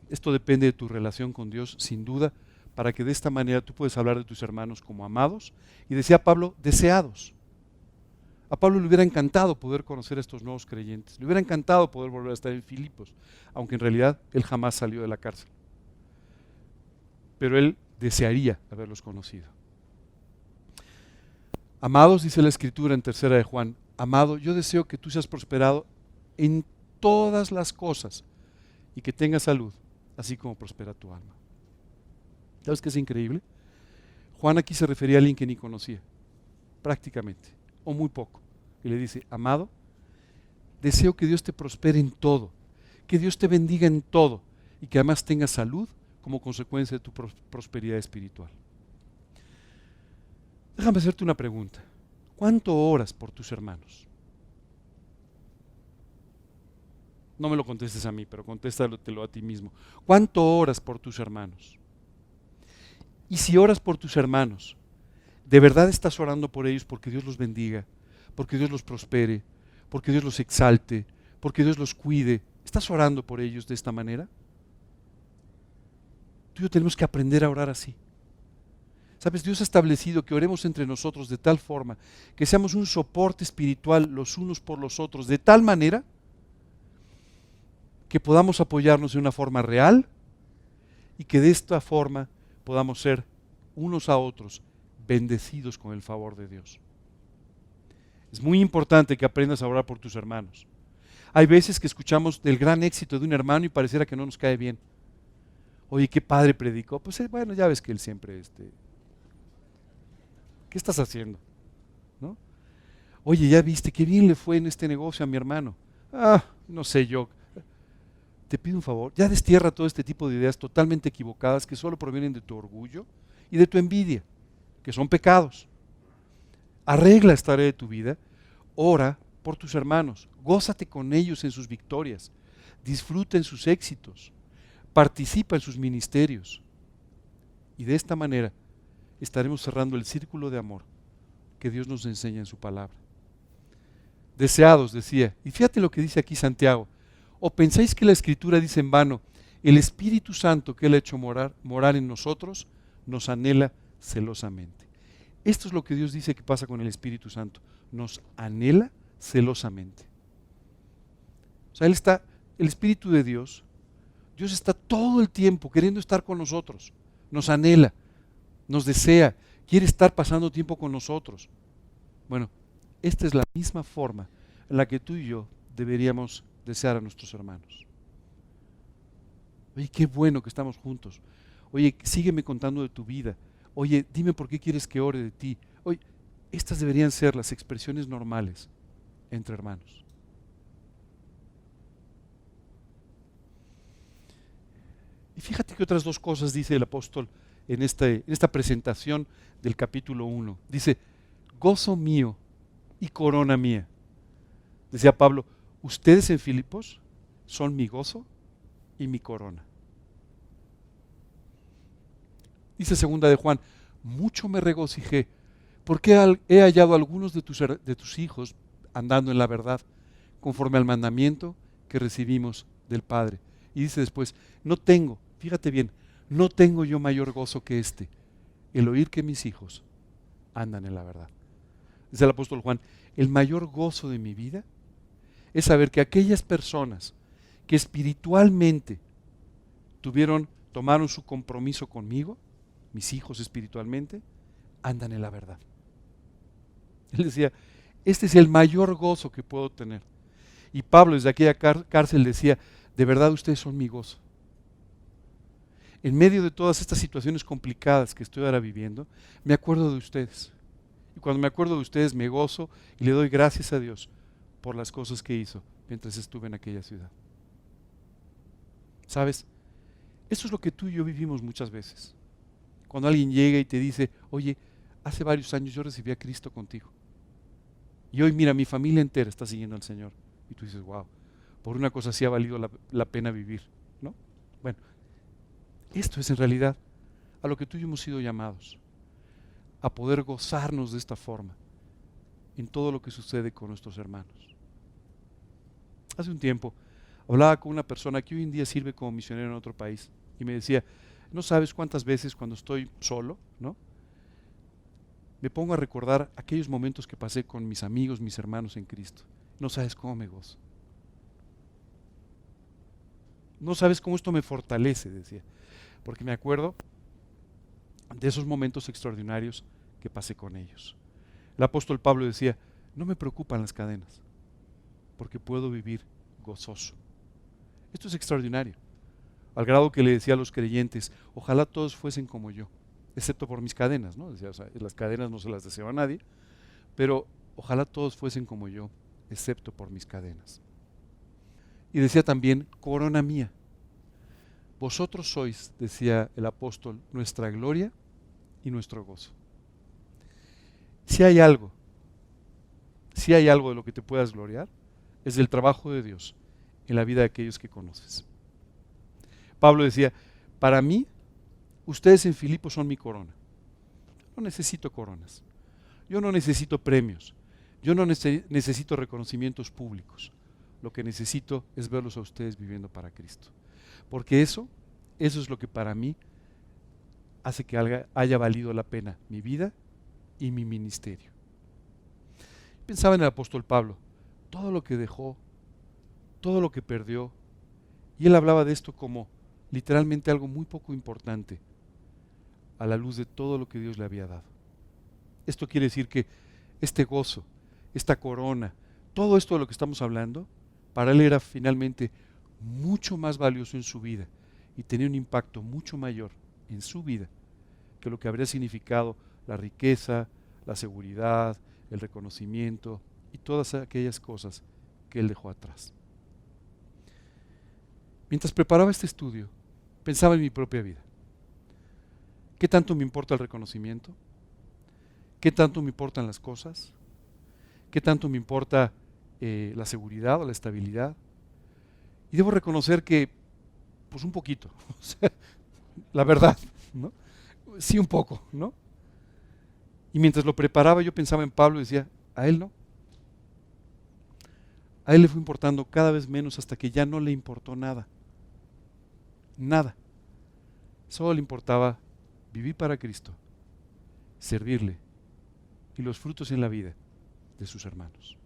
esto depende de tu relación con Dios, sin duda, para que de esta manera tú puedas hablar de tus hermanos como amados. Y decía Pablo, deseados. A Pablo le hubiera encantado poder conocer a estos nuevos creyentes, le hubiera encantado poder volver a estar en Filipos, aunque en realidad él jamás salió de la cárcel. Pero él desearía haberlos conocido. Amados, dice la Escritura en 3 de Juan, amado, yo deseo que tú seas prosperado en todas las cosas y que tengas salud, así como prospera tu alma. ¿Sabes qué es increíble? Juan aquí se refería a alguien que ni conocía, prácticamente, o muy poco. Y le dice, amado, deseo que Dios te prospere en todo, que Dios te bendiga en todo y que además tengas salud como consecuencia de tu prosperidad espiritual. Déjame hacerte una pregunta. ¿Cuánto oras por tus hermanos? No me lo contestes a mí, pero contéstatelo a ti mismo. ¿Cuánto oras por tus hermanos? Y si oras por tus hermanos, ¿de verdad estás orando por ellos porque Dios los bendiga, porque Dios los prospere, porque Dios los exalte, porque Dios los cuide? ¿Estás orando por ellos de esta manera? Tú y yo tenemos que aprender a orar así. ¿Sabes? Dios ha establecido que oremos entre nosotros de tal forma que seamos un soporte espiritual los unos por los otros, de tal manera que podamos apoyarnos de una forma real y que de esta forma podamos ser unos a otros bendecidos con el favor de Dios. Es muy importante que aprendas a orar por tus hermanos. Hay veces que escuchamos del gran éxito de un hermano y pareciera que no nos cae bien. Oye, qué padre predicó. Pues bueno, ya ves que él siempre, ¿qué estás haciendo? ¿No? Oye, ya viste, qué bien le fue en este negocio a mi hermano. No sé yo. Te pido un favor, ya destierra todo este tipo de ideas totalmente equivocadas que solo provienen de tu orgullo y de tu envidia, que son pecados. Arregla esta área de tu vida, ora por tus hermanos, gózate con ellos en sus victorias, disfruta en sus éxitos, participa en sus ministerios. Y de esta manera estaremos cerrando el círculo de amor que Dios nos enseña en su palabra. Deseados, decía, y fíjate lo que dice aquí Santiago, ¿o pensáis que la Escritura dice en vano, el Espíritu Santo que Él ha hecho morar en nosotros, nos anhela celosamente? Esto es lo que Dios dice que pasa con el Espíritu Santo, nos anhela celosamente. O sea, el Espíritu de Dios está todo el tiempo queriendo estar con nosotros, nos anhela, nos desea, quiere estar pasando tiempo con nosotros. Bueno, esta es la misma forma en la que tú y yo deberíamos desear a nuestros hermanos. Oye, qué bueno que estamos juntos. Oye, sígueme contando de tu vida. Oye, dime por qué quieres que ore de ti. Oye, estas deberían ser las expresiones normales entre hermanos. Y fíjate que otras dos cosas dice el apóstol en esta presentación del capítulo 1. Dice, gozo mío y corona mía. Decía Pablo, ustedes en Filipos son mi gozo y mi corona. Dice 2 de Juan, mucho me regocijé, porque he hallado a algunos de tus hijos andando en la verdad, conforme al mandamiento que recibimos del Padre. Y dice después, no tengo, fíjate bien, no tengo yo mayor gozo que este, el oír que mis hijos andan en la verdad. Dice el apóstol Juan, el mayor gozo de mi vida es saber que aquellas personas que espiritualmente tomaron su compromiso conmigo, mis hijos espiritualmente, andan en la verdad. Él decía, este es el mayor gozo que puedo tener. Y Pablo desde aquella cárcel decía, de verdad ustedes son mi gozo. En medio de todas estas situaciones complicadas que estoy ahora viviendo, me acuerdo de ustedes. Y cuando me acuerdo de ustedes me gozo y le doy gracias a Dios por las cosas que hizo mientras estuve en aquella ciudad. ¿Sabes? Eso es lo que tú y yo vivimos muchas veces. Cuando alguien llega y te dice, oye, hace varios años yo recibí a Cristo contigo. Y hoy mira, mi familia entera está siguiendo al Señor. Y tú dices, wow, por una cosa así ha valido la pena vivir, ¿no? Bueno, esto es en realidad a lo que tú y yo hemos sido llamados, a poder gozarnos de esta forma en todo lo que sucede con nuestros hermanos. Hace un tiempo hablaba con una persona que hoy en día sirve como misionero en otro país y me decía, no sabes cuántas veces cuando estoy solo, ¿no?, me pongo a recordar aquellos momentos que pasé con mis amigos, mis hermanos en Cristo. No sabes cómo me gozo. No sabes cómo esto me fortalece, decía, porque me acuerdo de esos momentos extraordinarios que pasé con ellos. El apóstol Pablo decía, no me preocupan las cadenas, porque puedo vivir gozoso. Esto es extraordinario, al grado que le decía a los creyentes, ojalá todos fuesen como yo, excepto por mis cadenas, ¿no? Decía, o sea, las cadenas no se las deseo a nadie, pero ojalá todos fuesen como yo, excepto por mis cadenas. Y decía también, corona mía, vosotros sois, decía el apóstol, nuestra gloria y nuestro gozo. Si hay algo de lo que te puedas gloriar, es del trabajo de Dios en la vida de aquellos que conoces. Pablo decía, para mí, ustedes en Filipos son mi corona. Yo no necesito coronas, yo no necesito premios, yo no necesito reconocimientos públicos. Lo que necesito es verlos a ustedes viviendo para Cristo. Porque eso es lo que para mí hace que haya valido la pena mi vida y mi ministerio. Pensaba en el apóstol Pablo, todo lo que dejó, todo lo que perdió, y él hablaba de esto como literalmente algo muy poco importante a la luz de todo lo que Dios le había dado. Esto quiere decir que este gozo, esta corona, todo esto de lo que estamos hablando, para él era finalmente mucho más valioso en su vida y tenía un impacto mucho mayor en su vida que lo que habría significado la riqueza, la seguridad, el reconocimiento y todas aquellas cosas que él dejó atrás. Mientras preparaba este estudio, pensaba en mi propia vida. ¿Qué tanto me importa el reconocimiento? ¿Qué tanto me importan las cosas? ¿Qué tanto me importa la seguridad o la estabilidad? Y debo reconocer que, pues un poquito, o sea, la verdad, ¿no? Sí, un poco, ¿no? Y mientras lo preparaba yo pensaba en Pablo y decía, a él no. A él le fue importando cada vez menos hasta que ya no le importó nada. Nada. Solo le importaba vivir para Cristo, servirle y los frutos en la vida de sus hermanos.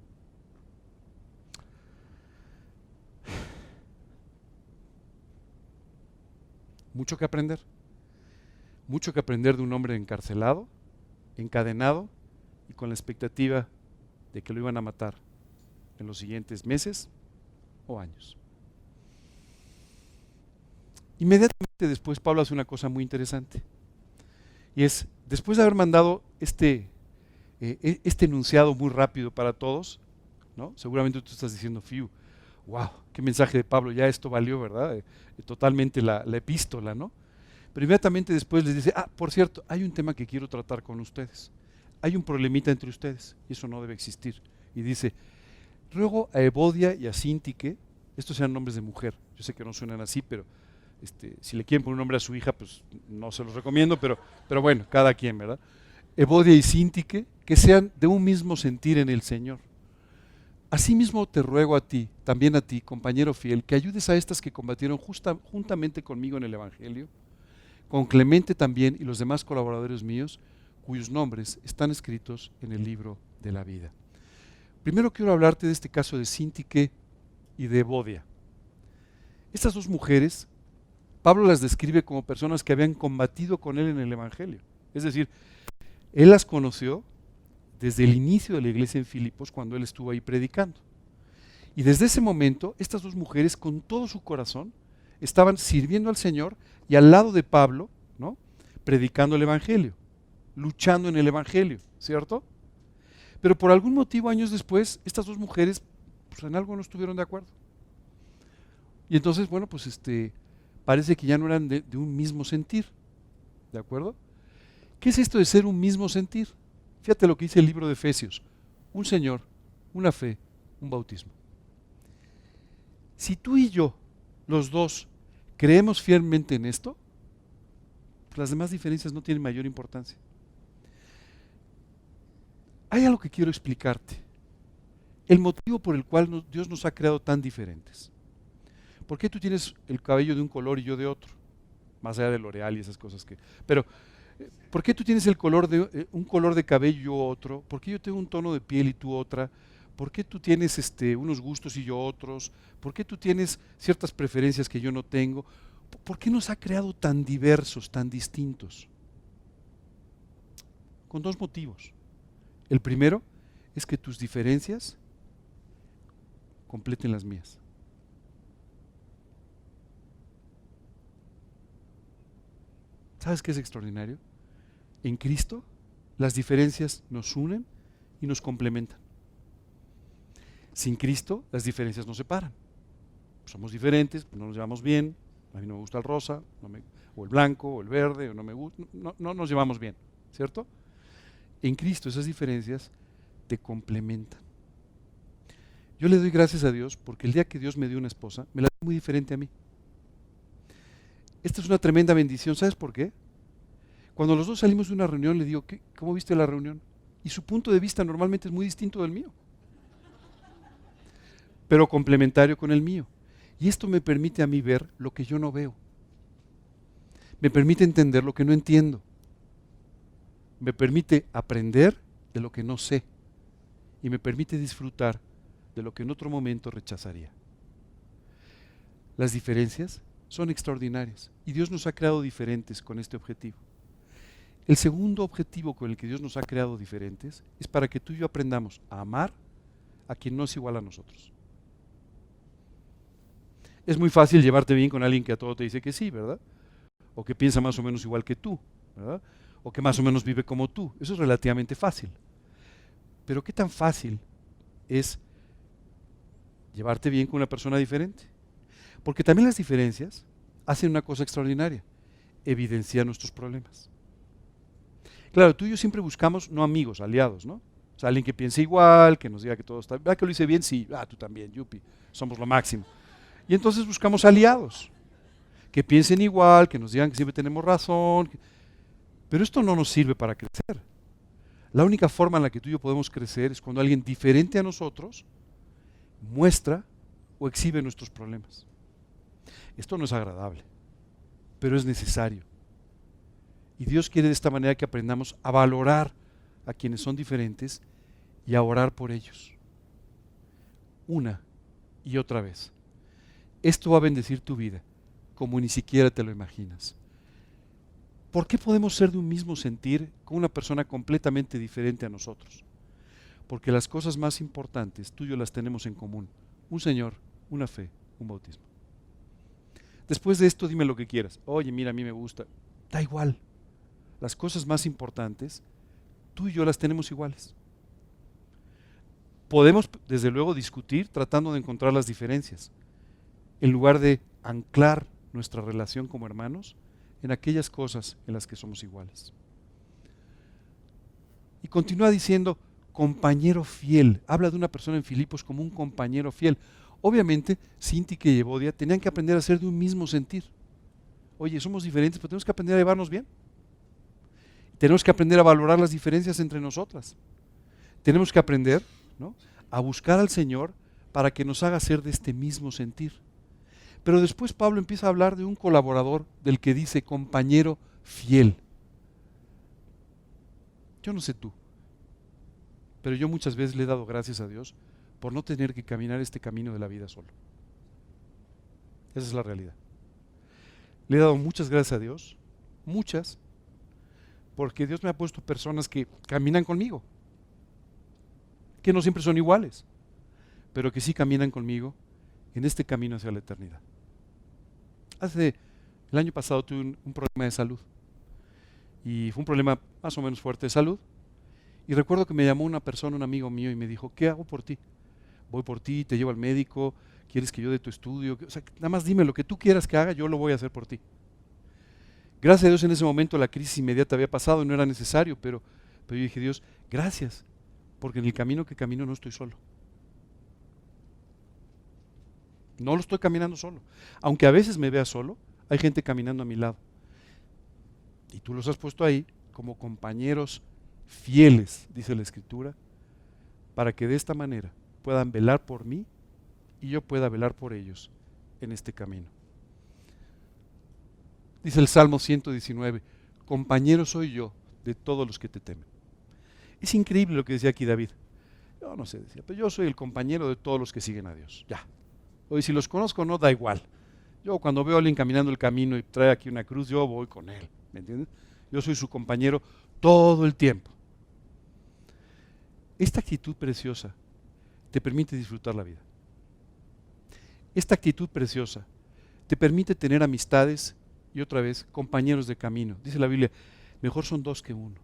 Mucho que aprender de un hombre encarcelado, encadenado y con la expectativa de que lo iban a matar en los siguientes meses o años. Inmediatamente después Pablo hace una cosa muy interesante y es, después de haber mandado este enunciado muy rápido para todos, ¿no? Seguramente tú estás diciendo, fiu, wow, qué mensaje de Pablo, ya esto valió, ¿verdad? Totalmente la epístola, ¿no? Pero inmediatamente después les dice, por cierto, hay un tema que quiero tratar con ustedes. Hay un problemita entre ustedes y eso no debe existir. Y dice, ruego a Evodia y a Síntique, estos eran nombres de mujer, yo sé que no suenan así, pero Si le quieren poner un nombre a su hija, pues no se los recomiendo, pero bueno, cada quien, ¿verdad? Evodia y Síntique, que sean de un mismo sentir en el Señor. Asimismo te ruego a ti, también a ti, compañero fiel, que ayudes a estas que combatieron juntamente conmigo en el Evangelio, con Clemente también y los demás colaboradores míos, cuyos nombres están escritos en el libro de la vida. Primero quiero hablarte de este caso de Síntique y de Evodia. Estas dos mujeres, Pablo las describe como personas que habían combatido con él en el Evangelio. Es decir, él las conoció desde el inicio de la iglesia en Filipos, cuando él estuvo ahí predicando. Y desde ese momento, estas dos mujeres, con todo su corazón, estaban sirviendo al Señor y al lado de Pablo, ¿no?, predicando el Evangelio, luchando en el Evangelio, ¿cierto? Pero por algún motivo, años después, estas dos mujeres pues, en algo no estuvieron de acuerdo. Y entonces, bueno, pues parece que ya no eran de un mismo sentir, ¿de acuerdo? ¿Qué es esto de ser un mismo sentir? Fíjate lo que dice el libro de Efesios: un Señor, una fe, un bautismo. Si tú y yo, los dos, creemos fielmente en esto, pues las demás diferencias no tienen mayor importancia. Hay algo que quiero explicarte. El motivo por el cual Dios nos ha creado tan diferentes. ¿Por qué tú tienes el cabello de un color y yo de otro? Más allá de L'Oreal y esas cosas que... Pero, ¿por qué tú tienes un color de cabello y yo otro? ¿Por qué yo tengo un tono de piel y tú otra? ¿Por qué tú tienes unos gustos y yo otros? ¿Por qué tú tienes ciertas preferencias que yo no tengo? ¿Por qué nos ha creado tan diversos, tan distintos? Con dos motivos. El primero es que tus diferencias completen las mías. ¿Sabes qué es extraordinario? En Cristo las diferencias nos unen y nos complementan. Sin Cristo las diferencias nos separan. Somos diferentes, no nos llevamos bien, a mí no me gusta el rosa, o el blanco, o el verde, o no me gusta, no nos llevamos bien, ¿cierto? En Cristo esas diferencias te complementan. Yo le doy gracias a Dios porque el día que Dios me dio una esposa, me la dio muy diferente a mí. Esta es una tremenda bendición, ¿sabes por qué? Cuando los dos salimos de una reunión, le digo, ¿cómo viste la reunión? Y su punto de vista normalmente es muy distinto del mío, pero complementario con el mío. Y esto me permite a mí ver lo que yo no veo. Me permite entender lo que no entiendo. Me permite aprender de lo que no sé. Y me permite disfrutar de lo que en otro momento rechazaría. Las diferencias son extraordinarias y Dios nos ha creado diferentes con este objetivo. El segundo objetivo con el que Dios nos ha creado diferentes es para que tú y yo aprendamos a amar a quien no es igual a nosotros. Es muy fácil llevarte bien con alguien que a todo te dice que sí, ¿verdad? O que piensa más o menos igual que tú, ¿verdad? O que más o menos vive como tú. Eso es relativamente fácil. Pero ¿qué tan fácil es llevarte bien con una persona diferente? Porque también las diferencias hacen una cosa extraordinaria: evidencian nuestros problemas. Claro, tú y yo siempre buscamos, no amigos, aliados, ¿no? O sea, alguien que piense igual, que nos diga que todo está bien. ¿Verdad que lo hice bien? Sí. Tú también, yupi, somos lo máximo. Y entonces buscamos aliados, que piensen igual, que nos digan que siempre tenemos razón. Pero esto no nos sirve para crecer. La única forma en la que tú y yo podemos crecer es cuando alguien diferente a nosotros muestra o exhibe nuestros problemas. Esto no es agradable, pero es necesario. Y Dios quiere de esta manera que aprendamos a valorar a quienes son diferentes y a orar por ellos. Una y otra vez. Esto va a bendecir tu vida como ni siquiera te lo imaginas. ¿Por qué podemos ser de un mismo sentir con una persona completamente diferente a nosotros? Porque las cosas más importantes tú y yo las tenemos en común: un Señor, una fe, un bautismo. Después de esto dime lo que quieras. Oye, mira, a mí me gusta. Da igual. Las cosas más importantes tú y yo las tenemos iguales. Podemos, desde luego, discutir tratando de encontrar las diferencias, en lugar de anclar nuestra relación como hermanos en aquellas cosas en las que somos iguales. Y continúa diciendo, compañero fiel. Habla de una persona en Filipos como un compañero fiel. Obviamente, Síntique y Evodia tenían que aprender a ser de un mismo sentir. Oye, somos diferentes, pero tenemos que aprender a llevarnos bien. Tenemos que aprender a valorar las diferencias entre nosotras. Tenemos que aprender, ¿no?, a buscar al Señor para que nos haga ser de este mismo sentir. Pero después Pablo empieza a hablar de un colaborador del que dice compañero fiel. Yo no sé tú, pero yo muchas veces le he dado gracias a Dios por no tener que caminar este camino de la vida solo. Esa es la realidad. Le he dado muchas gracias a Dios, muchas, porque Dios me ha puesto personas que caminan conmigo, que no siempre son iguales, pero que sí caminan conmigo en este camino hacia la eternidad. El año pasado tuve un problema de salud, y fue un problema más o menos fuerte de salud, y recuerdo que me llamó una persona, un amigo mío, y me dijo, ¿qué hago por ti? Voy por ti, te llevo al médico, ¿quieres que yo dé tu estudio? O sea, nada más dime lo que tú quieras que haga, yo lo voy a hacer por ti. Gracias a Dios en ese momento la crisis inmediata había pasado y no era necesario, pero yo dije, Dios, gracias, porque en el camino que camino no estoy solo. No lo estoy caminando solo. Aunque a veces me vea solo, hay gente caminando a mi lado. Y tú los has puesto ahí como compañeros fieles, dice la Escritura, para que de esta manera puedan velar por mí y yo pueda velar por ellos en este camino. Dice el Salmo 119, compañero soy yo de todos los que te temen. Es increíble lo que decía aquí David. Yo no sé, decía, pero yo soy el compañero de todos los que siguen a Dios. Ya. Hoy si los conozco no, da igual. Yo cuando veo a alguien caminando el camino y trae aquí una cruz, yo voy con él. ¿Me entiendes? Yo soy su compañero todo el tiempo. Esta actitud preciosa te permite disfrutar la vida. Esta actitud preciosa te permite tener amistades y otra vez compañeros de camino. Dice la Biblia, mejor son dos que uno,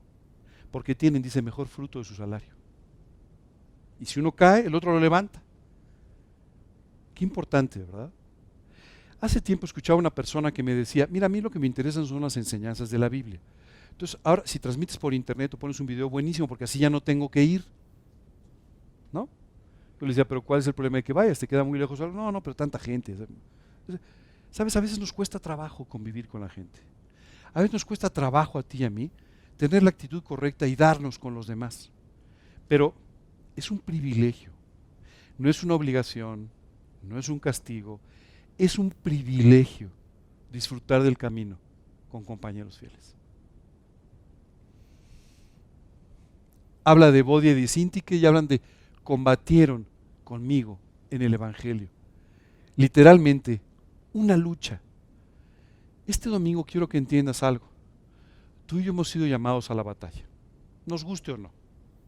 porque tienen, dice, mejor fruto de su salario. Y si uno cae, el otro lo levanta. Qué importante, ¿verdad? Hace tiempo escuchaba a una persona que me decía, mira, a mí lo que me interesan son las enseñanzas de la Biblia. Entonces, ahora, si transmites por internet o pones un video, buenísimo, porque así ya no tengo que ir. ¿No? Yo le decía, pero ¿cuál es el problema de que vayas? ¿Te queda muy lejos? No, pero tanta gente. ¿Sabes? A veces nos cuesta trabajo convivir con la gente. A veces nos cuesta trabajo a ti y a mí tener la actitud correcta y darnos con los demás. Pero es un privilegio, no es una obligación, no es un castigo, es un privilegio disfrutar del camino con compañeros fieles. Habla de Bodia y de Síntique y hablan de combatieron conmigo en el Evangelio. Literalmente, una lucha. Este domingo quiero que entiendas algo. Tú y yo hemos sido llamados a la batalla, nos guste o no.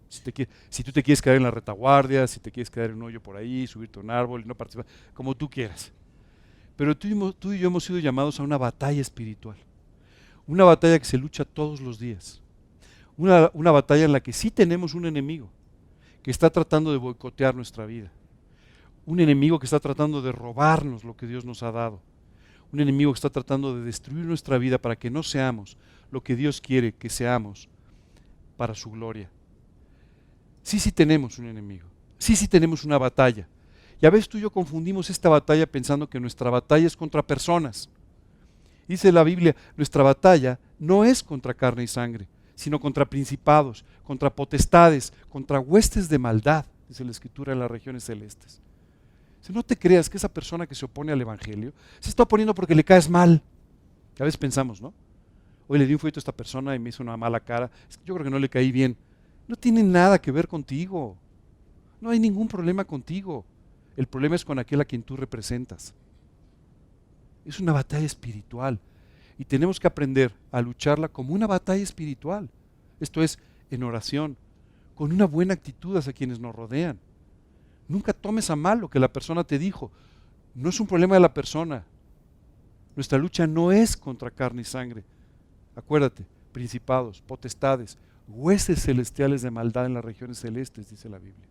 Si tú te quieres quedar en la retaguardia, si te quieres quedar en un hoyo por ahí, subirte a un árbol y no participar, como tú quieras. Pero tú y yo hemos sido llamados a una batalla espiritual. Una batalla que se lucha todos los días. Una batalla en la que sí tenemos un enemigo que está tratando de boicotear nuestra vida. Un enemigo que está tratando de robarnos lo que Dios nos ha dado. Un enemigo que está tratando de destruir nuestra vida para que no seamos lo que Dios quiere que seamos para su gloria. Sí tenemos un enemigo. Sí tenemos una batalla. Y a veces tú y yo confundimos esta batalla pensando que nuestra batalla es contra personas. Dice la Biblia, nuestra batalla no es contra carne y sangre, sino contra principados, contra potestades, contra huestes de maldad, dice la Escritura, en las regiones celestes. Si no te creas que esa persona que se opone al Evangelio se está oponiendo porque le caes mal. Que a veces pensamos, ¿no? Hoy le di un folleto a esta persona y me hizo una mala cara. Yo creo que no le caí bien. No tiene nada que ver contigo. No hay ningún problema contigo. El problema es con aquel a quien tú representas. Es una batalla espiritual. Y tenemos que aprender a lucharla como una batalla espiritual. Esto es, en oración, con una buena actitud hacia quienes nos rodean. Nunca tomes a mal lo que la persona te dijo. No es un problema de la persona. Nuestra lucha no es contra carne y sangre. Acuérdate, principados, potestades, huestes celestiales de maldad en las regiones celestes, dice la Biblia.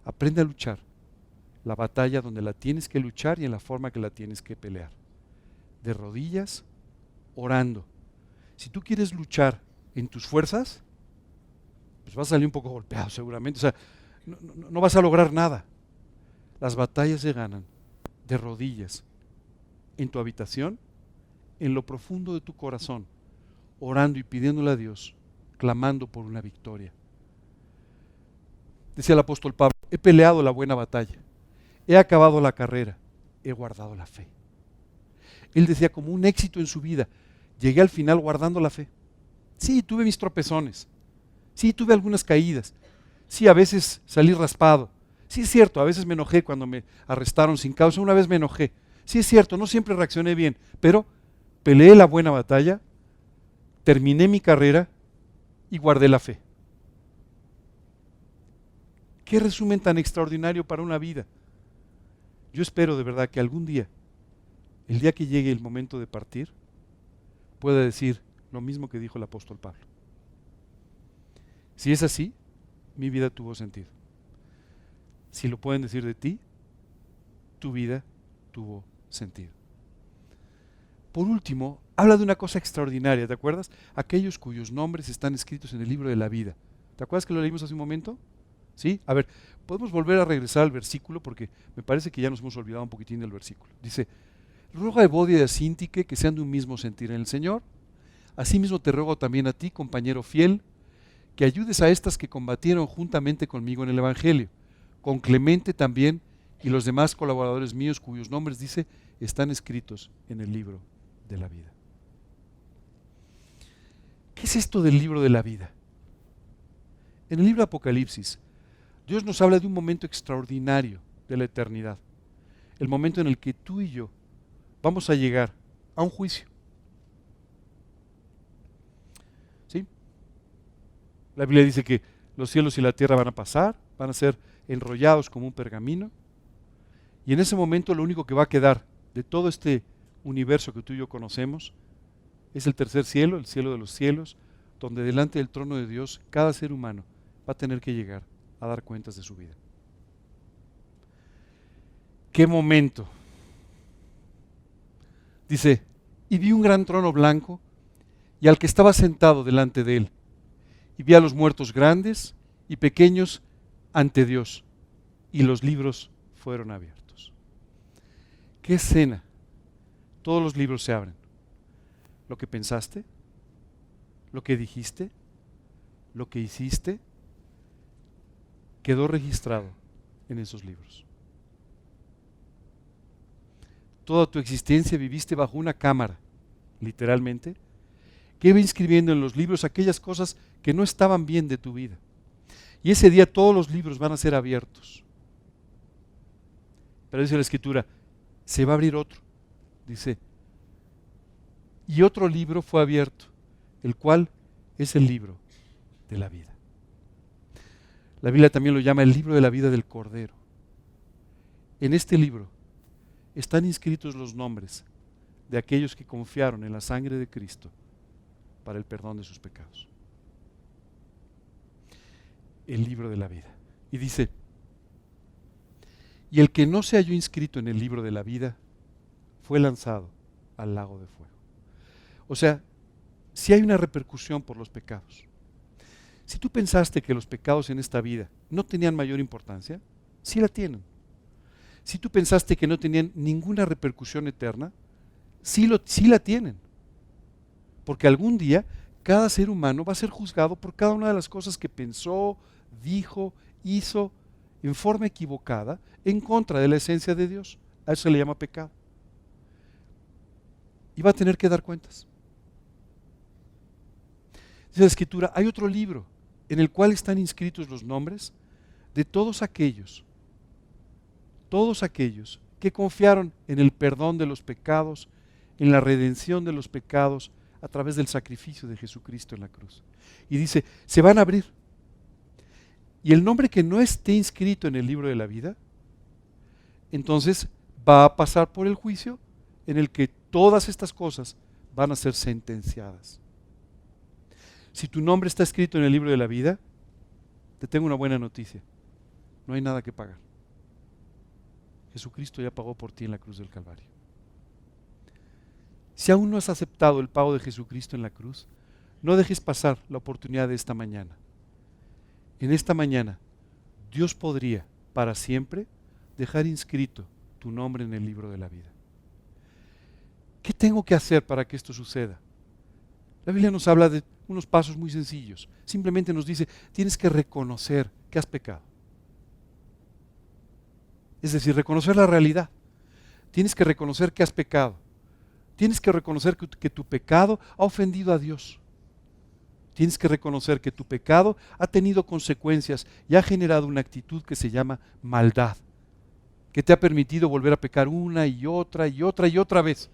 Aprende a luchar la batalla donde la tienes que luchar y en la forma que la tienes que pelear. De rodillas, orando. Si tú quieres luchar en tus fuerzas, pues vas a salir un poco golpeado seguramente. O sea, no vas a lograr nada. Las batallas se ganan de rodillas, en tu habitación, en lo profundo de tu corazón, orando y pidiéndole a Dios, clamando por una victoria. Decía el apóstol Pablo, he peleado la buena batalla, he acabado la carrera, he guardado la fe. Él decía como un éxito en su vida, llegué al final guardando la fe. Sí, tuve mis tropezones, sí, tuve algunas caídas, sí, a veces salí raspado, sí es cierto, a veces me enojé cuando me arrestaron sin causa, una vez me enojé, sí es cierto, no siempre reaccioné bien, pero peleé la buena batalla, terminé mi carrera y guardé la fe. Qué resumen tan extraordinario para una vida. Yo espero de verdad que algún día, el día que llegue el momento de partir, pueda decir lo mismo que dijo el apóstol Pablo. Si es así, mi vida tuvo sentido. Si lo pueden decir de ti, tu vida tuvo sentido. Por último, habla de una cosa extraordinaria, ¿te acuerdas? Aquellos cuyos nombres están escritos en el libro de la vida. ¿Te acuerdas que lo leímos hace un momento? ¿Sí? A ver, podemos volver a regresar al versículo porque me parece que ya nos hemos olvidado un poquitín del versículo. Dice, ruego a Evodia y a Síntique que sean de un mismo sentir en el Señor. Asimismo te ruego también a ti, compañero fiel, que ayudes a estas que combatieron juntamente conmigo en el Evangelio, con Clemente también y los demás colaboradores míos cuyos nombres, dice, están escritos en el libro de la vida. ¿Qué es esto del libro de la vida? En el libro de Apocalipsis, Dios nos habla de un momento extraordinario de la eternidad, el momento en el que tú y yo vamos a llegar a un juicio. ¿Sí? La Biblia dice que los cielos y la tierra van a pasar, van a ser enrollados como un pergamino, y en ese momento lo único que va a quedar de todo este universo que tú y yo conocemos es el tercer cielo, el cielo de los cielos, donde delante del trono de Dios cada ser humano va a tener que llegar a dar cuentas de su vida. ¡Qué momento! Dice, y vi un gran trono blanco y al que estaba sentado delante de él, y vi a los muertos grandes y pequeños ante Dios, y los libros fueron abiertos. ¡Qué escena! Todos los libros se abren. Lo que pensaste, lo que dijiste, lo que hiciste, quedó registrado en esos libros. Toda tu existencia viviste bajo una cámara, literalmente, que iba inscribiendo en los libros aquellas cosas que no estaban bien de tu vida. Y ese día todos los libros van a ser abiertos. Pero dice la Escritura, se va a abrir otro. Dice, y otro libro fue abierto, el cual es el libro de la vida. La Biblia también lo llama el libro de la vida del Cordero. En este libro están inscritos los nombres de aquellos que confiaron en la sangre de Cristo para el perdón de sus pecados. El libro de la vida. Y dice, y el que no se halló inscrito en el libro de la vida fue lanzado al lago de fuego. O sea, si hay una repercusión por los pecados. Si tú pensaste que los pecados en esta vida no tenían mayor importancia, sí la tienen. Si tú pensaste que no tenían ninguna repercusión eterna, sí la tienen. Porque algún día cada ser humano va a ser juzgado por cada una de las cosas que pensó, dijo, hizo en forma equivocada en contra de la esencia de Dios. A eso se le llama pecado. Y va a tener que dar cuentas. Dice la Escritura, hay otro libro en el cual están inscritos los nombres de todos aquellos que confiaron en el perdón de los pecados, en la redención de los pecados a través del sacrificio de Jesucristo en la cruz. Y dice, se van a abrir. Y el nombre que no esté inscrito en el libro de la vida, entonces va a pasar por el juicio en el que todas estas cosas van a ser sentenciadas. Si tu nombre está escrito en el libro de la vida, te tengo una buena noticia. No hay nada que pagar. Jesucristo ya pagó por ti en la cruz del Calvario. Si aún no has aceptado el pago de Jesucristo en la cruz, no dejes pasar la oportunidad de esta mañana. En esta mañana, Dios podría, para siempre, dejar inscrito tu nombre en el libro de la vida. ¿Qué tengo que hacer para que esto suceda? La Biblia nos habla de unos pasos muy sencillos. Simplemente nos dice, tienes que reconocer que has pecado. Es decir, reconocer la realidad. Tienes que reconocer que has pecado. Tienes que reconocer que tu pecado ha ofendido a Dios. Tienes que reconocer que tu pecado ha tenido consecuencias y ha generado una actitud que se llama maldad, que te ha permitido volver a pecar una y otra y otra y otra vez.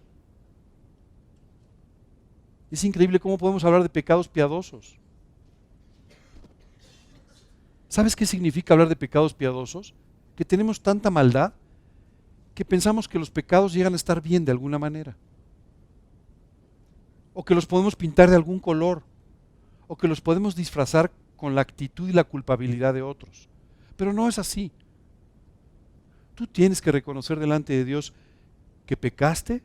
Es increíble cómo podemos hablar de pecados piadosos. ¿Sabes qué significa hablar de pecados piadosos? Que tenemos tanta maldad que pensamos que los pecados llegan a estar bien de alguna manera. O que los podemos pintar de algún color. O que los podemos disfrazar con la actitud y la culpabilidad de otros. Pero no es así. Tú tienes que reconocer delante de Dios que pecaste,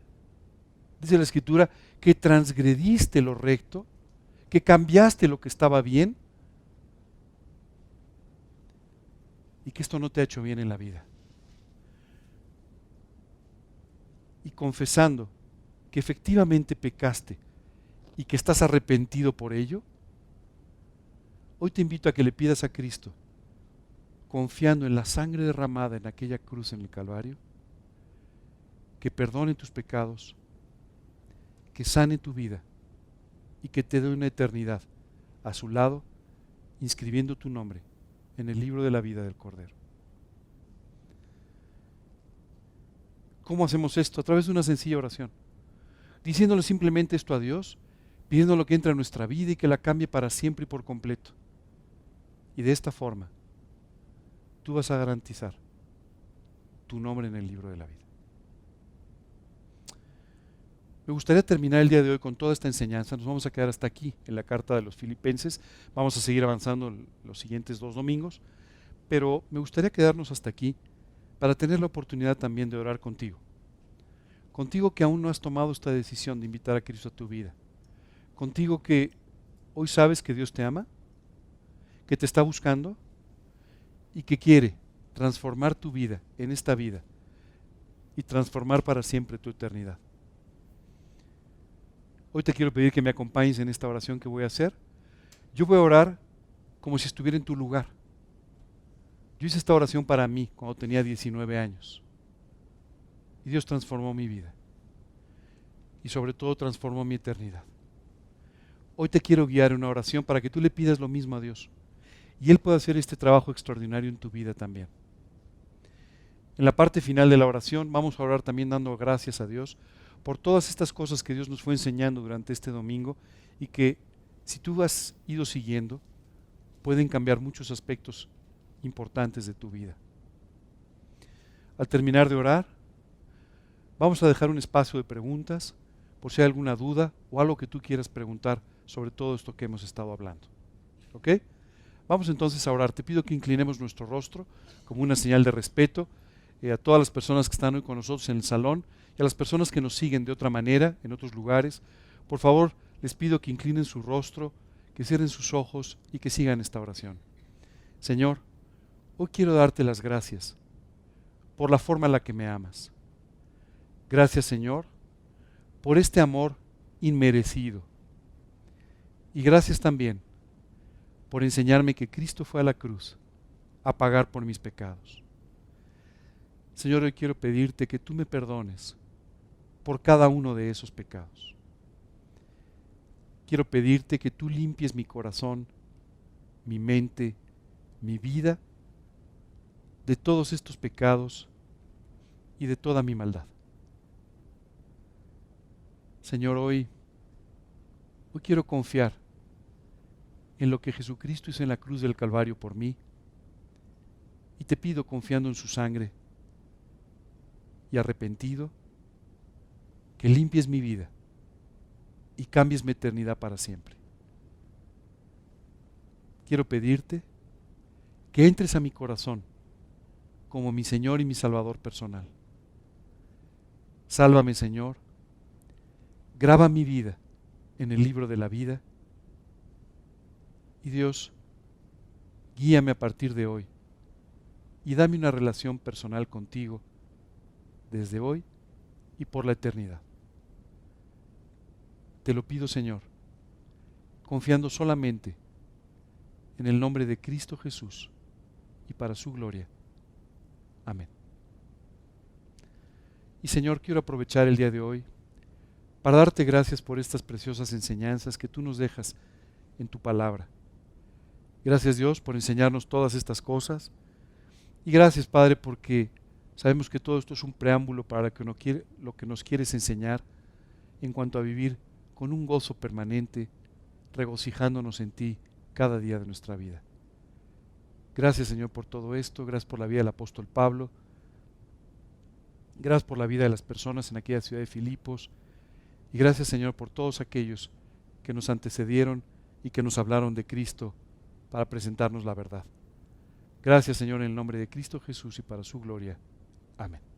dice la Escritura, que transgrediste lo recto, que cambiaste lo que estaba bien y que esto no te ha hecho bien en la vida. Y confesando que efectivamente pecaste y que estás arrepentido por ello, hoy te invito a que le pidas a Cristo, confiando en la sangre derramada en aquella cruz en el Calvario, que perdone tus pecados, que sane tu vida y que te dé una eternidad a su lado, inscribiendo tu nombre en el libro de la vida del Cordero. ¿Cómo hacemos esto? A través de una sencilla oración, diciéndole simplemente esto a Dios, pidiéndole que entre a nuestra vida y que la cambie para siempre y por completo. Y de esta forma, tú vas a garantizar tu nombre en el libro de la vida. Me gustaría terminar el día de hoy con toda esta enseñanza. Nos vamos a quedar hasta aquí en la carta de los Filipenses. Vamos a seguir avanzando los siguientes 2 domingos, pero me gustaría quedarnos hasta aquí para tener la oportunidad también de orar contigo. Contigo que aún no has tomado esta decisión de invitar a Cristo a tu vida. Contigo que hoy sabes que Dios te ama, que te está buscando y que quiere transformar tu vida en esta vida y transformar para siempre tu eternidad. Hoy te quiero pedir que me acompañes en esta oración que voy a hacer. Yo voy a orar como si estuviera en tu lugar. Yo hice esta oración para mí cuando tenía 19 años. Y Dios transformó mi vida. Y sobre todo transformó mi eternidad. Hoy te quiero guiar en una oración para que tú le pidas lo mismo a Dios. Y Él pueda hacer este trabajo extraordinario en tu vida también. En la parte final de la oración vamos a orar también dando gracias a Dios por todas estas cosas que Dios nos fue enseñando durante este domingo y que si tú has ido siguiendo pueden cambiar muchos aspectos importantes de tu vida. Al terminar de orar, vamos a dejar un espacio de preguntas por si hay alguna duda o algo que tú quieras preguntar sobre todo esto que hemos estado hablando. ¿Ok? Vamos entonces a orar. Te pido que inclinemos nuestro rostro como una señal de respeto a todas las personas que están hoy con nosotros en el salón y a las personas que nos siguen de otra manera en otros lugares. Por favor, les pido que inclinen su rostro, que cierren sus ojos y que sigan esta oración. Señor, hoy quiero darte las gracias por la forma en la que me amas. Gracias, Señor, por este amor inmerecido. Y gracias también por enseñarme que Cristo fue a la cruz a pagar por mis pecados. Señor, hoy quiero pedirte que tú me perdones por cada uno de esos pecados. Quiero pedirte que tú limpies mi corazón, mi mente, mi vida de todos estos pecados y de toda mi maldad. Señor, hoy quiero confiar en lo que Jesucristo hizo en la cruz del Calvario por mí y te pido, confiando en su sangre y arrepentido, que limpies mi vida y cambies mi eternidad para siempre. Quiero pedirte que entres a mi corazón como mi Señor y mi Salvador personal. Sálvame, Señor. Graba mi vida en el libro de la vida. Y Dios, guíame a partir de hoy y dame una relación personal contigo desde hoy y por la eternidad. Te lo pido, Señor, confiando solamente en el nombre de Cristo Jesús y para su gloria. Amén. Y Señor, quiero aprovechar el día de hoy para darte gracias por estas preciosas enseñanzas que tú nos dejas en tu palabra. Gracias, Dios, por enseñarnos todas estas cosas. Y gracias, Padre, porque sabemos que todo esto es un preámbulo para lo que nos quieres enseñar en cuanto a vivir con un gozo permanente, regocijándonos en ti cada día de nuestra vida. Gracias, Señor, por todo esto. Gracias por la vida del apóstol Pablo. Gracias por la vida de las personas en aquella ciudad de Filipos. Y gracias, Señor, por todos aquellos que nos antecedieron y que nos hablaron de Cristo para presentarnos la verdad. Gracias, Señor, en el nombre de Cristo Jesús y para su gloria. Amén.